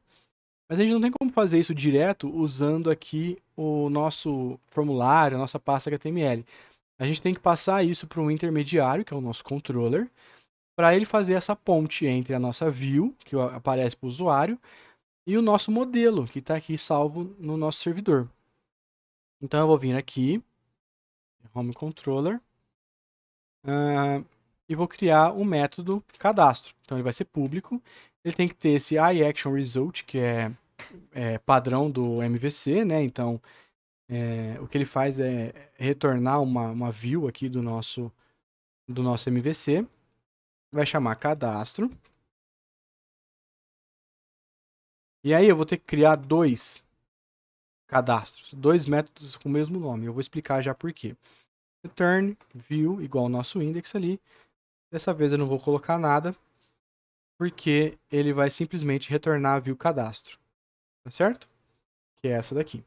Mas a gente não tem como fazer isso direto usando aqui o nosso formulário, a nossa pasta HTML. A gente tem que passar isso para um intermediário, que é o nosso controller, para ele fazer essa ponte entre a nossa view, que aparece para o usuário, e o nosso modelo, que está aqui salvo no nosso servidor. Então eu vou vir aqui, Home Controller, e vou criar um método cadastro. Então ele vai ser público, ele tem que ter esse iActionResult, que é padrão do MVC, né? Então o que ele faz é retornar uma view aqui do nosso MVC, vai chamar cadastro. E aí eu vou ter que criar dois cadastros, dois métodos com o mesmo nome. Eu vou explicar já por quê. Return view igual ao nosso index ali. Dessa vez eu não vou colocar nada, porque ele vai simplesmente retornar a view cadastro. Tá certo? Que é essa daqui.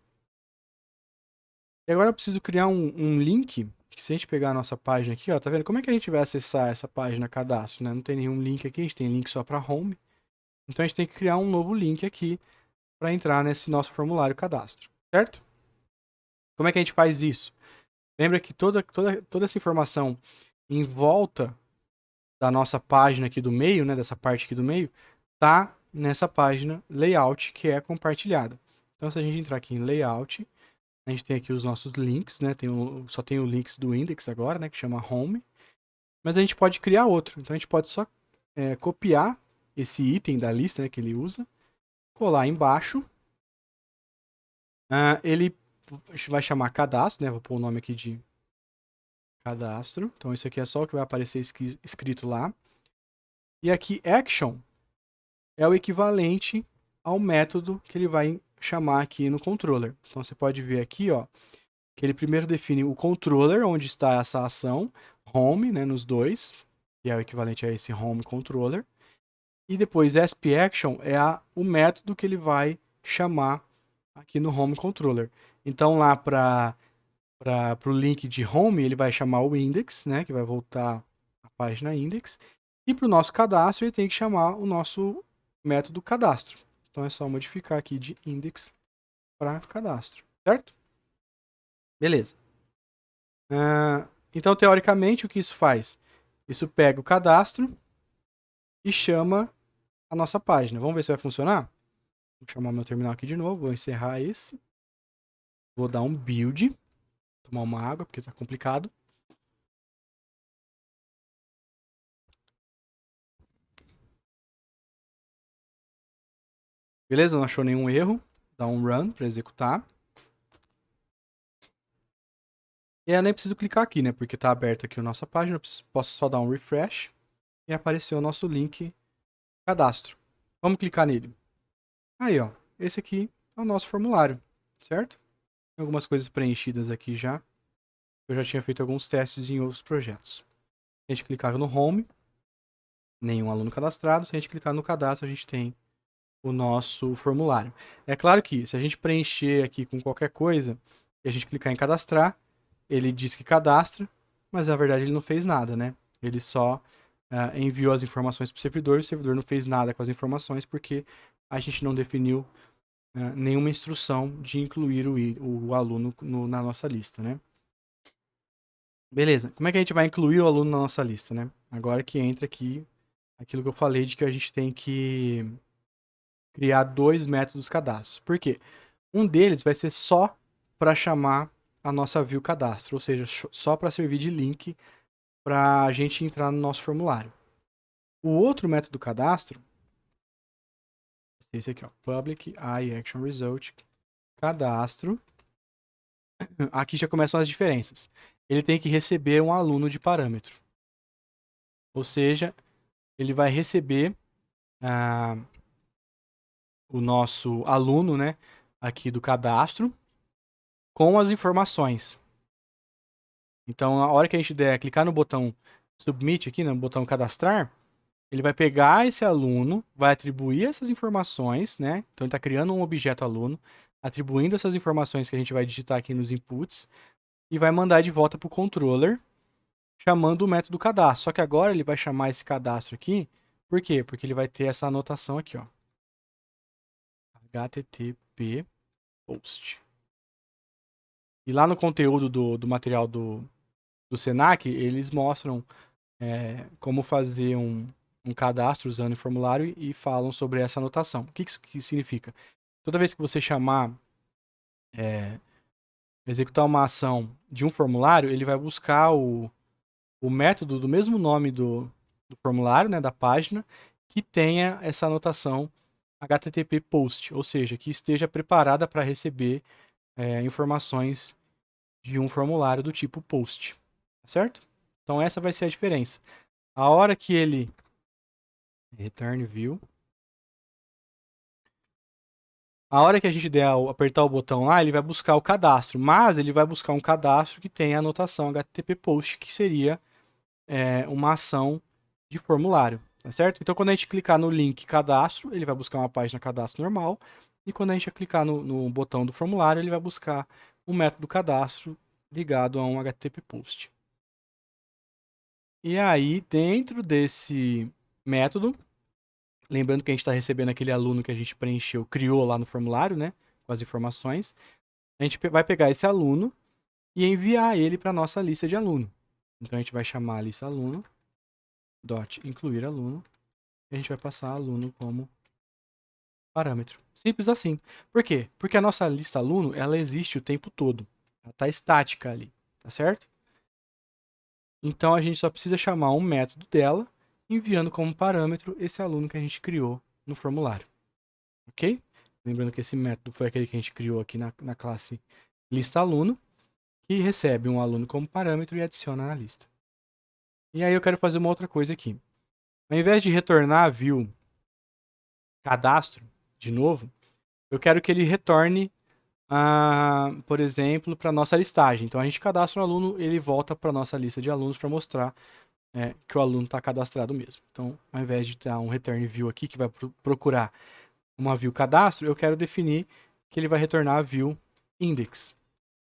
E agora eu preciso criar um link, que se a gente pegar a nossa página aqui, ó, tá vendo? Como é que a gente vai acessar essa página cadastro, né? Não tem nenhum link aqui, a gente tem link só para home. Então a gente tem que criar um novo link aqui para entrar nesse nosso formulário cadastro, certo? Como é que a gente faz isso? Lembra que toda essa informação em volta da nossa página aqui do meio, né, dessa parte aqui do meio, tá nessa página layout que é compartilhada. Então se a gente entrar aqui em layout, a gente tem aqui os nossos links, né? Só tem o links do index agora, né? Que chama home. Mas a gente pode criar outro. Então a gente pode só copiar esse item da lista, né, que ele usa, colar embaixo. Ele vai chamar cadastro, né? Vou pôr o nome aqui de cadastro. Então isso aqui é só o que vai aparecer escrito lá. E aqui action é o equivalente ao método que ele vai chamar aqui no controller. Então você pode ver aqui, ó, que ele primeiro define o controller, onde está essa ação, home, né, nos dois, que é o equivalente a esse home controller. E depois SPAction é o método que ele vai chamar aqui no home controller. Então lá para o link de home, ele vai chamar o index, né, que vai voltar a página index. E para o nosso cadastro, ele tem que chamar o nosso método cadastro. Então é só modificar aqui de index para cadastro, certo? Beleza. Então, teoricamente, o que isso faz? Isso pega o cadastro e chama a nossa página. Vamos ver se vai funcionar? Vou chamar meu terminal aqui de novo, vou encerrar esse. Vou dar um build, tomar uma água, porque está complicado. Beleza, não achou nenhum erro. Dá um run para executar. E eu nem preciso clicar aqui, né? Porque está aberto aqui a nossa página. Posso só dar um refresh e aparecer o nosso link cadastro. Vamos clicar nele. Aí, ó. Esse aqui é o nosso formulário, certo? Tem algumas coisas preenchidas aqui já. Eu já tinha feito alguns testes em outros projetos. Se a gente clicar no Home, nenhum aluno cadastrado. Se a gente clicar no cadastro, a gente tem o nosso formulário. É claro que se a gente preencher aqui com qualquer coisa e a gente clicar em cadastrar, ele diz que cadastra, mas na verdade ele não fez nada, né? Ele só enviou as informações para o servidor não fez nada com as informações porque a gente não definiu nenhuma instrução de incluir o aluno na nossa lista, né? Beleza, como é que a gente vai incluir o aluno na nossa lista, né? Agora que entra aqui aquilo que eu falei de que a gente tem que criar dois métodos cadastros. Por quê? Um deles vai ser só para chamar a nossa view cadastro, ou seja, só para servir de link para a gente entrar no nosso formulário. O outro método cadastro, esse aqui, ó, public iActionResult, cadastro. Aqui já começam as diferenças. Ele tem que receber um aluno de parâmetro. Ou seja, ele vai receber o nosso aluno, né, aqui do cadastro, com as informações. Então, na hora que a gente der clicar no botão submit aqui, no botão cadastrar, ele vai pegar esse aluno, vai atribuir essas informações, né? Então, ele está criando um objeto aluno, atribuindo essas informações que a gente vai digitar aqui nos inputs e vai mandar de volta para o controller, chamando o método cadastro. Só que agora ele vai chamar esse cadastro aqui, por quê? Porque ele vai ter essa anotação aqui, ó. HTTP post. E lá no conteúdo do material do Senac, eles mostram como fazer um cadastro usando o formulário e falam sobre essa anotação. O que isso significa? Toda vez que você chamar, executar uma ação de um formulário, ele vai buscar o método do mesmo nome do formulário, né, da página, que tenha essa anotação HTTP POST, ou seja, que esteja preparada para receber informações de um formulário do tipo POST, tá certo? Então essa vai ser a diferença. A hora que ele return view, a hora que a gente apertar o botão lá, ele vai buscar o cadastro, mas ele vai buscar um cadastro que tenha a anotação HTTP POST, que seria uma ação de formulário, tá certo? Então, quando a gente clicar no link cadastro, ele vai buscar uma página cadastro normal, e quando a gente clicar no botão do formulário, ele vai buscar o método cadastro ligado a um HTTP POST. E aí, dentro desse método, lembrando que a gente está recebendo aquele aluno que a gente preencheu, criou lá no formulário, né, com as informações, a gente vai pegar esse aluno e enviar ele para a nossa lista de aluno. Então, a gente vai chamar a lista aluno, incluir aluno, e a gente vai passar aluno como parâmetro. Simples assim. Por quê? Porque a nossa lista aluno, ela existe o tempo todo. Ela está estática ali, tá certo? Então, a gente só precisa chamar um método dela, enviando como parâmetro esse aluno que a gente criou no formulário. Ok? Lembrando que esse método foi aquele que a gente criou aqui na classe lista aluno, que recebe um aluno como parâmetro e adiciona na lista. E aí eu quero fazer uma outra coisa aqui. Ao invés de retornar a view cadastro de novo, eu quero que ele retorne, por exemplo, para a nossa listagem. Então a gente cadastra um aluno, ele volta para a nossa lista de alunos para mostrar que o aluno está cadastrado mesmo. Então, ao invés de ter um return view aqui, que vai procurar uma view cadastro, eu quero definir que ele vai retornar a view index,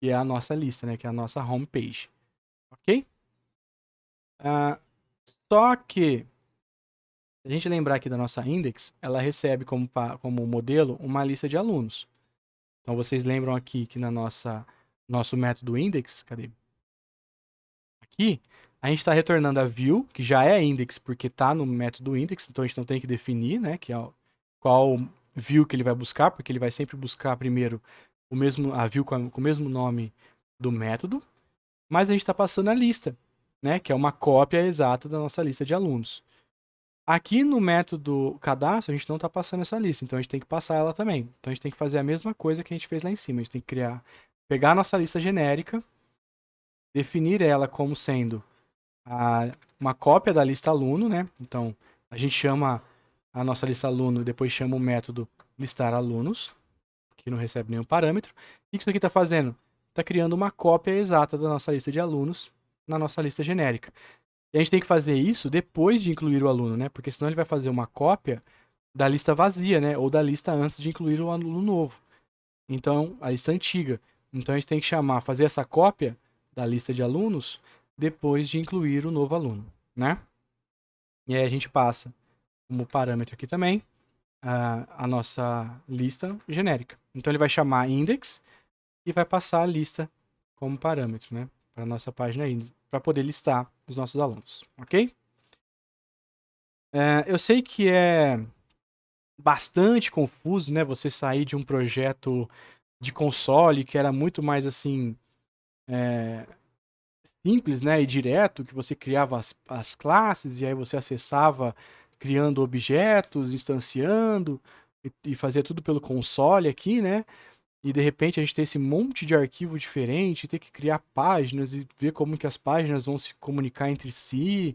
que é a nossa lista, né, que é a nossa homepage. Ok? Só que, se a gente lembrar aqui da nossa index, ela recebe como modelo uma lista de alunos. Então, vocês lembram aqui que nosso método index, cadê? Aqui, a gente está retornando a view, que já é index, porque está no método index, então a gente não tem que definir, né, que é qual view que ele vai buscar, porque ele vai sempre buscar primeiro a view com o mesmo nome do método, mas a gente está passando a lista, né, que é uma cópia exata da nossa lista de alunos. Aqui no método cadastro, a gente não está passando essa lista, então a gente tem que passar ela também. Então a gente tem que fazer a mesma coisa que a gente fez lá em cima. A gente tem que pegar a nossa lista genérica, definir ela como sendo uma cópia da lista aluno, né? Então a gente chama a nossa lista aluno e depois chama o método listar alunos, que não recebe nenhum parâmetro. E o que isso aqui está fazendo? Está criando uma cópia exata da nossa lista de alunos na nossa lista genérica. E a gente tem que fazer isso depois de incluir o aluno, né? Porque senão ele vai fazer uma cópia da lista vazia, né? Ou da lista antes de incluir o aluno novo. Então, a lista antiga. Então, a gente tem que fazer essa cópia da lista de alunos depois de incluir o novo aluno, né? E aí a gente passa como parâmetro aqui também a nossa lista genérica. Então, ele vai chamar index e vai passar a lista como parâmetro, né? Para a nossa página index, para poder listar os nossos alunos, ok? Eu sei que é bastante confuso, né? Você sair de um projeto de console que era muito mais assim simples, né? E direto, que você criava as classes e aí você acessava criando objetos, instanciando e fazia tudo pelo console aqui, né? E de repente a gente tem esse monte de arquivo diferente, ter que criar páginas e ver como que as páginas vão se comunicar entre si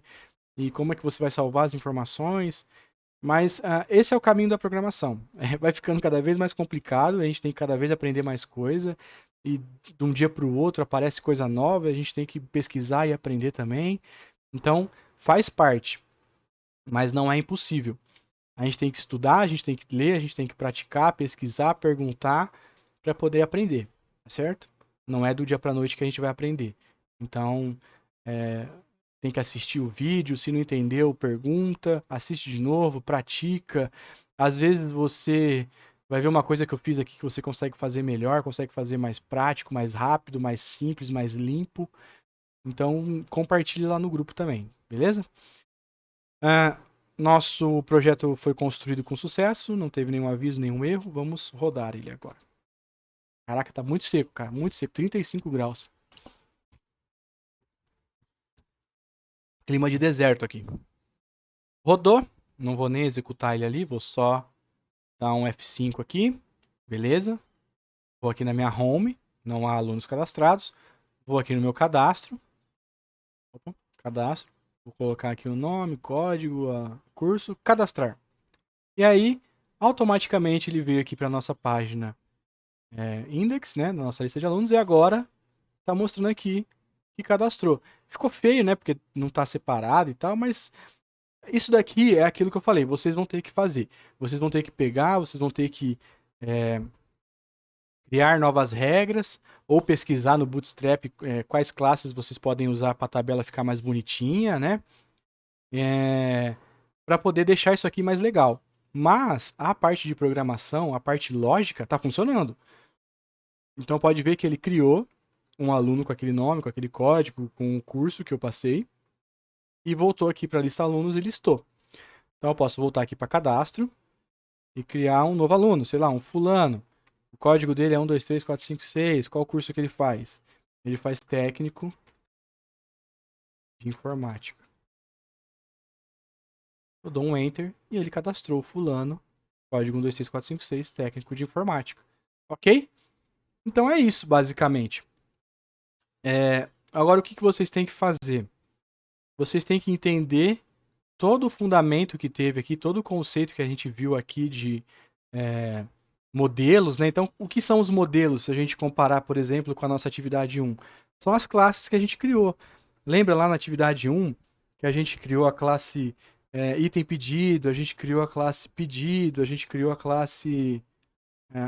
e como é que você vai salvar as informações. Mas esse é o caminho da programação. Vai ficando cada vez mais complicado, a gente tem que cada vez aprender mais coisa, e de um dia para o outro aparece coisa nova, a gente tem que pesquisar e aprender também. Então, faz parte, mas não é impossível. A gente tem que estudar, a gente tem que ler, a gente tem que praticar, pesquisar, perguntar para poder aprender, tá certo? Não é do dia para noite que a gente vai aprender. Então, tem que assistir o vídeo, se não entendeu, pergunta, assiste de novo, pratica. Às vezes você vai ver uma coisa que eu fiz aqui que você consegue fazer melhor, consegue fazer mais prático, mais rápido, mais simples, mais limpo. Então, compartilhe lá no grupo também, beleza? Nosso projeto foi construído com sucesso, não teve nenhum aviso, nenhum erro. Vamos rodar ele agora. Caraca, tá muito seco, cara, muito seco, 35 graus. clima de deserto aqui. Rodou, não vou nem executar ele ali, vou só dar um F5 aqui, beleza? Vou aqui na minha home, não há alunos cadastrados, vou aqui no meu cadastro, opa, cadastro, vou colocar aqui o nome, código, curso, cadastrar. E aí, automaticamente ele veio aqui para a nossa página index, né, na nossa lista de alunos, e agora está mostrando aqui que cadastrou. Ficou feio, né, porque não está separado e tal, mas isso daqui é aquilo que eu falei, vocês vão ter que fazer. Vocês vão ter que pegar, vocês vão ter que criar novas regras, ou pesquisar no Bootstrap quais classes vocês podem usar para a tabela ficar mais bonitinha, né? Para poder deixar isso aqui mais legal. Mas a parte de programação, a parte lógica, está funcionando. Então pode ver que ele criou um aluno com aquele nome, com aquele código, com o curso que eu passei, e voltou aqui para a lista alunos e listou. Então eu posso voltar aqui para cadastro e criar um novo aluno, sei lá, um fulano. O código dele é 1, 2, 3, 4, 5, 6. Qual curso que ele faz? Ele faz técnico de informática. Eu dou um Enter e ele cadastrou o fulano. Código 1, 2, 3, 4, 5, 6, técnico de informática. Ok? Então é isso, basicamente. Agora, o que vocês têm que fazer? Vocês têm que entender todo o fundamento que teve aqui, todo o conceito que a gente viu aqui de modelos, né? Então, o que são os modelos, se a gente comparar, por exemplo, com a nossa atividade 1? São as classes que a gente criou. Lembra lá na atividade 1 que a gente criou a classe item pedido, a gente criou a classe pedido, a gente criou a classe...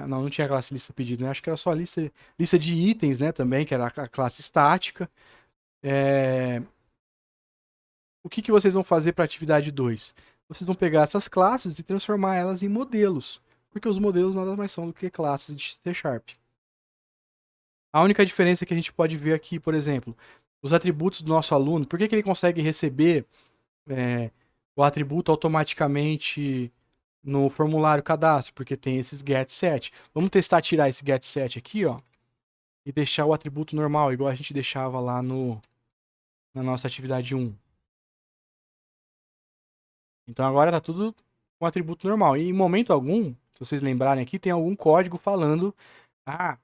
não tinha a classe lista pedido, né? Acho que era só a lista de itens, né? Também, que era a classe estática. O que vocês vão fazer para a atividade 2? Vocês vão pegar essas classes e transformar elas em modelos, porque os modelos nada mais são do que classes de C Sharp. A única diferença que a gente pode ver aqui, por exemplo, os atributos do nosso aluno, por que ele consegue receber o atributo automaticamente no formulário cadastro? Porque tem esses getSet. Vamos testar tirar esse getSet aqui, ó, e deixar o atributo normal, igual a gente deixava lá na nossa atividade 1. Então agora tá tudo com atributo normal. E em momento algum, se vocês lembrarem aqui, tem algum código falando a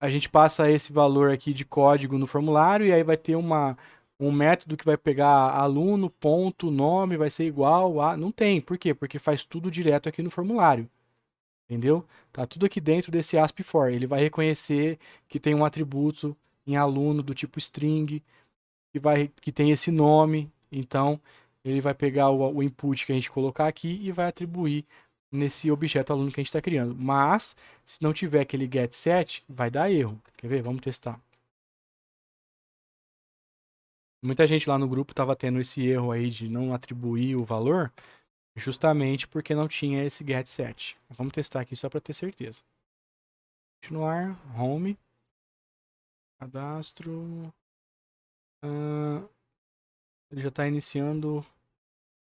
gente passa esse valor aqui de código no formulário e aí vai ter um método que vai pegar aluno, ponto, nome, vai ser igual a... Não tem. Por quê? Porque faz tudo direto aqui no formulário. Entendeu? Tá tudo aqui dentro desse ASP_for. Ele vai reconhecer que tem um atributo em aluno do tipo string, que tem esse nome. Então, ele vai pegar o input que a gente colocar aqui e vai atribuir nesse objeto aluno que a gente está criando. Mas, se não tiver aquele getSet, vai dar erro. Quer ver? Vamos testar. Muita gente lá no grupo estava tendo esse erro aí de não atribuir o valor, justamente porque não tinha esse getSet. Vamos testar aqui só para ter certeza. Continuar, home, cadastro. Ele já está iniciando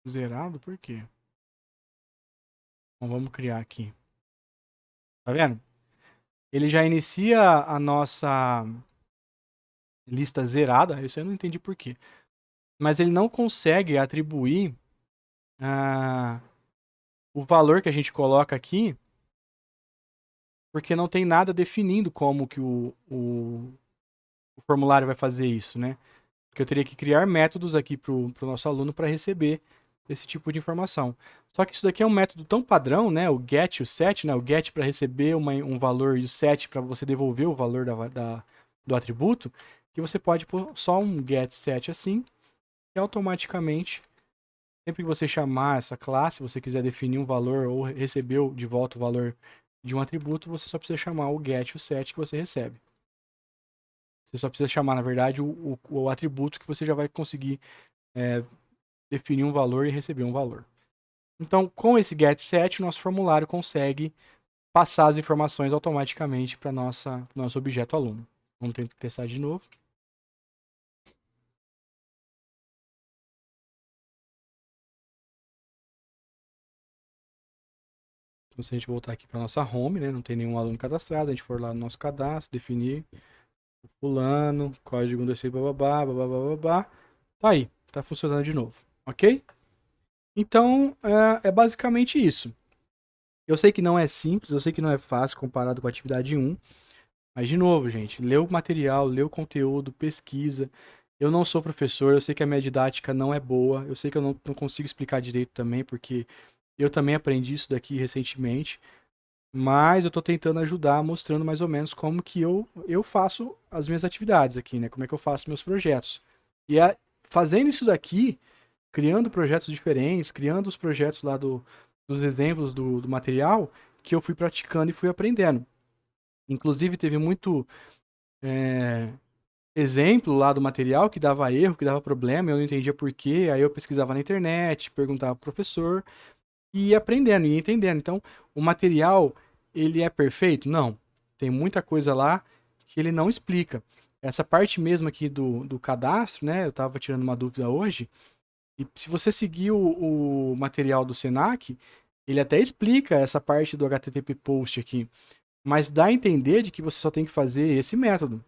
zerado, por quê? Então vamos criar aqui. Tá vendo? Ele já inicia a nossa lista zerada, isso eu não entendi por quê. Mas ele não consegue atribuir o valor que a gente coloca aqui, porque não tem nada definindo como que o formulário vai fazer isso, né? Porque eu teria que criar métodos aqui para o nosso aluno para receber esse tipo de informação. Só que isso daqui é um método tão padrão, né? O get e o set, né? O get para receber um valor e o set para você devolver o valor do atributo, que você pode pôr só um get set assim, e automaticamente, sempre que você chamar essa classe, se você quiser definir um valor ou receber de volta o valor de um atributo, você só precisa chamar o get e o set que você recebe. Você só precisa chamar, na verdade, o atributo que você já vai conseguir definir um valor e receber um valor. Então, com esse getSet, o nosso formulário consegue passar as informações automaticamente para nosso objeto aluno. Vamos ter que testar de novo. Então, se a gente voltar aqui para nossa home, né, não tem nenhum aluno cadastrado, a gente for lá no nosso cadastro, definir o fulano, código 1, 2, 3, bababá, bababá, babá. Tá aí, tá funcionando de novo, ok? Então, é basicamente isso. Eu sei que não é simples, eu sei que não é fácil comparado com a atividade 1, mas de novo, gente, lê o material, lê o conteúdo, pesquisa. Eu não sou professor, eu sei que a minha didática não é boa, eu sei que eu não consigo explicar direito também, porque eu também aprendi isso daqui recentemente, mas eu estou tentando ajudar, mostrando mais ou menos como que eu faço as minhas atividades aqui, né? Como é que eu faço meus projetos. E fazendo isso daqui, criando projetos diferentes, criando os projetos lá dos exemplos do material, que eu fui praticando e fui aprendendo. Inclusive, teve muito exemplo lá do material que dava erro, que dava problema, eu não entendia por quê, aí eu pesquisava na internet, perguntava pro professor, e ia aprendendo, e entendendo. Então, o material, ele é perfeito? Não. Tem muita coisa lá que ele não explica. Essa parte mesmo aqui do cadastro, né, eu estava tirando uma dúvida hoje, e se você seguir o material do Senac, ele até explica essa parte do HTTP post aqui, mas dá a entender de que você só tem que fazer esse método.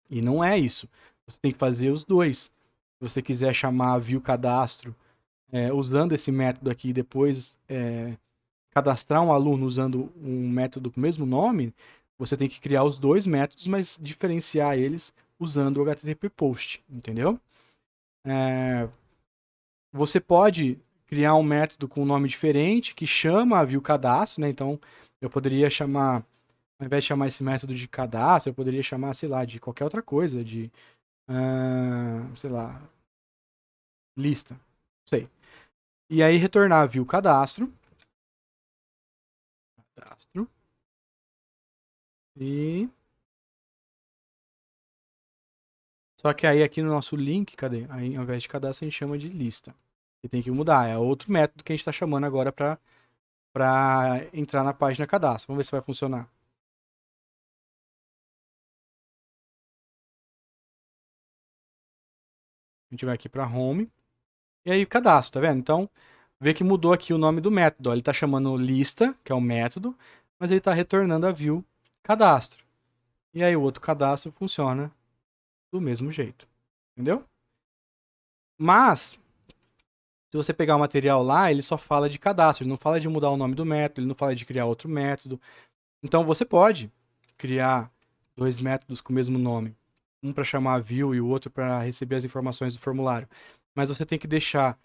E não é isso. Você tem que fazer os dois. Se você quiser chamar view cadastro usando esse método aqui e depois cadastrar um aluno usando um método com o mesmo nome, você tem que criar os dois métodos, mas diferenciar eles usando o HTTP post, entendeu? Você pode criar um método com um nome diferente que chama a view cadastro, né? Então, eu poderia chamar, ao invés de chamar esse método de cadastro, eu poderia chamar, sei lá, de qualquer outra coisa, de, sei lá, lista, não sei. E aí retornar a view cadastro, e só que aí aqui no nosso link, cadê? Aí ao invés de cadastro a gente chama de lista. E tem que mudar, é outro método que a gente está chamando agora para entrar na página cadastro. Vamos ver se vai funcionar. A gente vai aqui para home e aí cadastro, tá vendo? Então, vê que mudou aqui o nome do método. Ó. Ele está chamando lista, que é o método, mas ele está retornando a view cadastro. E aí o outro cadastro funciona do mesmo jeito. Entendeu? Mas, se você pegar o material lá, ele só fala de cadastro, ele não fala de mudar o nome do método, ele não fala de criar outro método. Então você pode criar dois métodos com o mesmo nome, um para chamar view e o outro para receber as informações do formulário. Mas você tem que deixar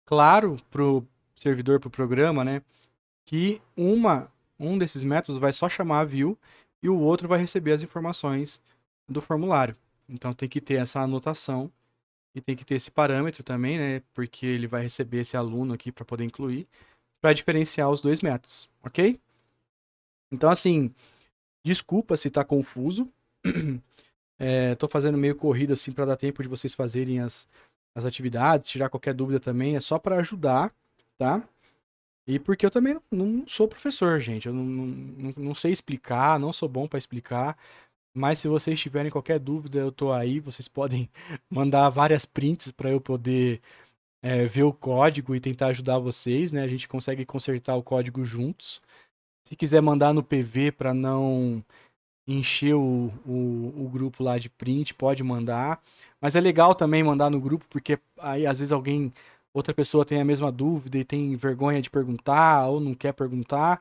claro para o servidor, para o programa, né, que um desses métodos vai só chamar a view e o outro vai receber as informações do formulário. Então tem que ter essa anotação e tem que ter esse parâmetro também, né, porque ele vai receber esse aluno aqui para poder incluir, para diferenciar os dois métodos, ok? Então assim, desculpa se está confuso. Tô fazendo meio corrido assim para dar tempo de vocês fazerem as atividades, tirar qualquer dúvida também, é só para ajudar, tá? E porque eu também não sou professor, gente, eu não sei explicar, não sou bom para explicar, mas se vocês tiverem qualquer dúvida, eu tô aí, vocês podem mandar várias prints para eu poder ver o código e tentar ajudar vocês, né? A gente consegue consertar o código juntos. Se quiser mandar no PV para não encher o grupo lá de print, pode mandar. Mas é legal também mandar no grupo, porque aí às vezes outra pessoa tem a mesma dúvida e tem vergonha de perguntar ou não quer perguntar.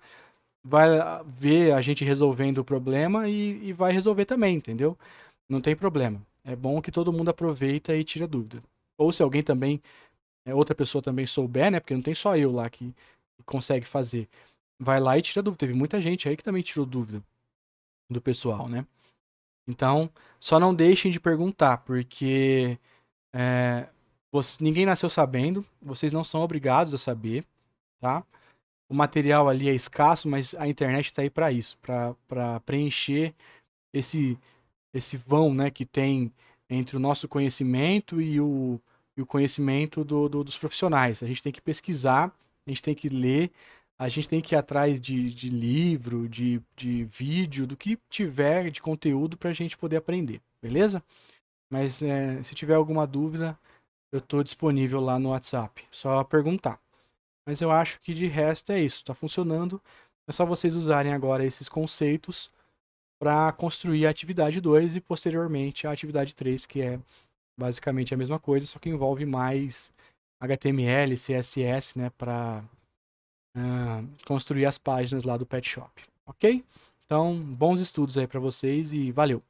Vai ver a gente resolvendo o problema e vai resolver também, entendeu? Não tem problema. É bom que todo mundo aproveita e tira dúvida. Ou se alguém também, outra pessoa também souber, né? Porque não tem só eu lá que consegue fazer. Vai lá e tira dúvida. Teve muita gente aí que também tirou dúvida do pessoal, né? Então, só não deixem de perguntar, porque ninguém nasceu sabendo, vocês não são obrigados a saber, tá? O material ali é escasso, mas a internet está aí para isso, para preencher esse, esse vão, né, que tem entre o nosso conhecimento e o conhecimento dos profissionais. A gente tem que pesquisar, a gente tem que ler, a gente tem que ir atrás de livro, de vídeo, do que tiver de conteúdo para a gente poder aprender, beleza? Mas se tiver alguma dúvida, eu estou disponível lá no WhatsApp. Só perguntar. Mas eu acho que de resto é isso. Está funcionando. É só vocês usarem agora esses conceitos para construir a atividade 2 e posteriormente a atividade 3, que é basicamente a mesma coisa, só que envolve mais HTML, CSS, né, para construir as páginas lá do Pet Shop, ok? Então, bons estudos aí para vocês e valeu!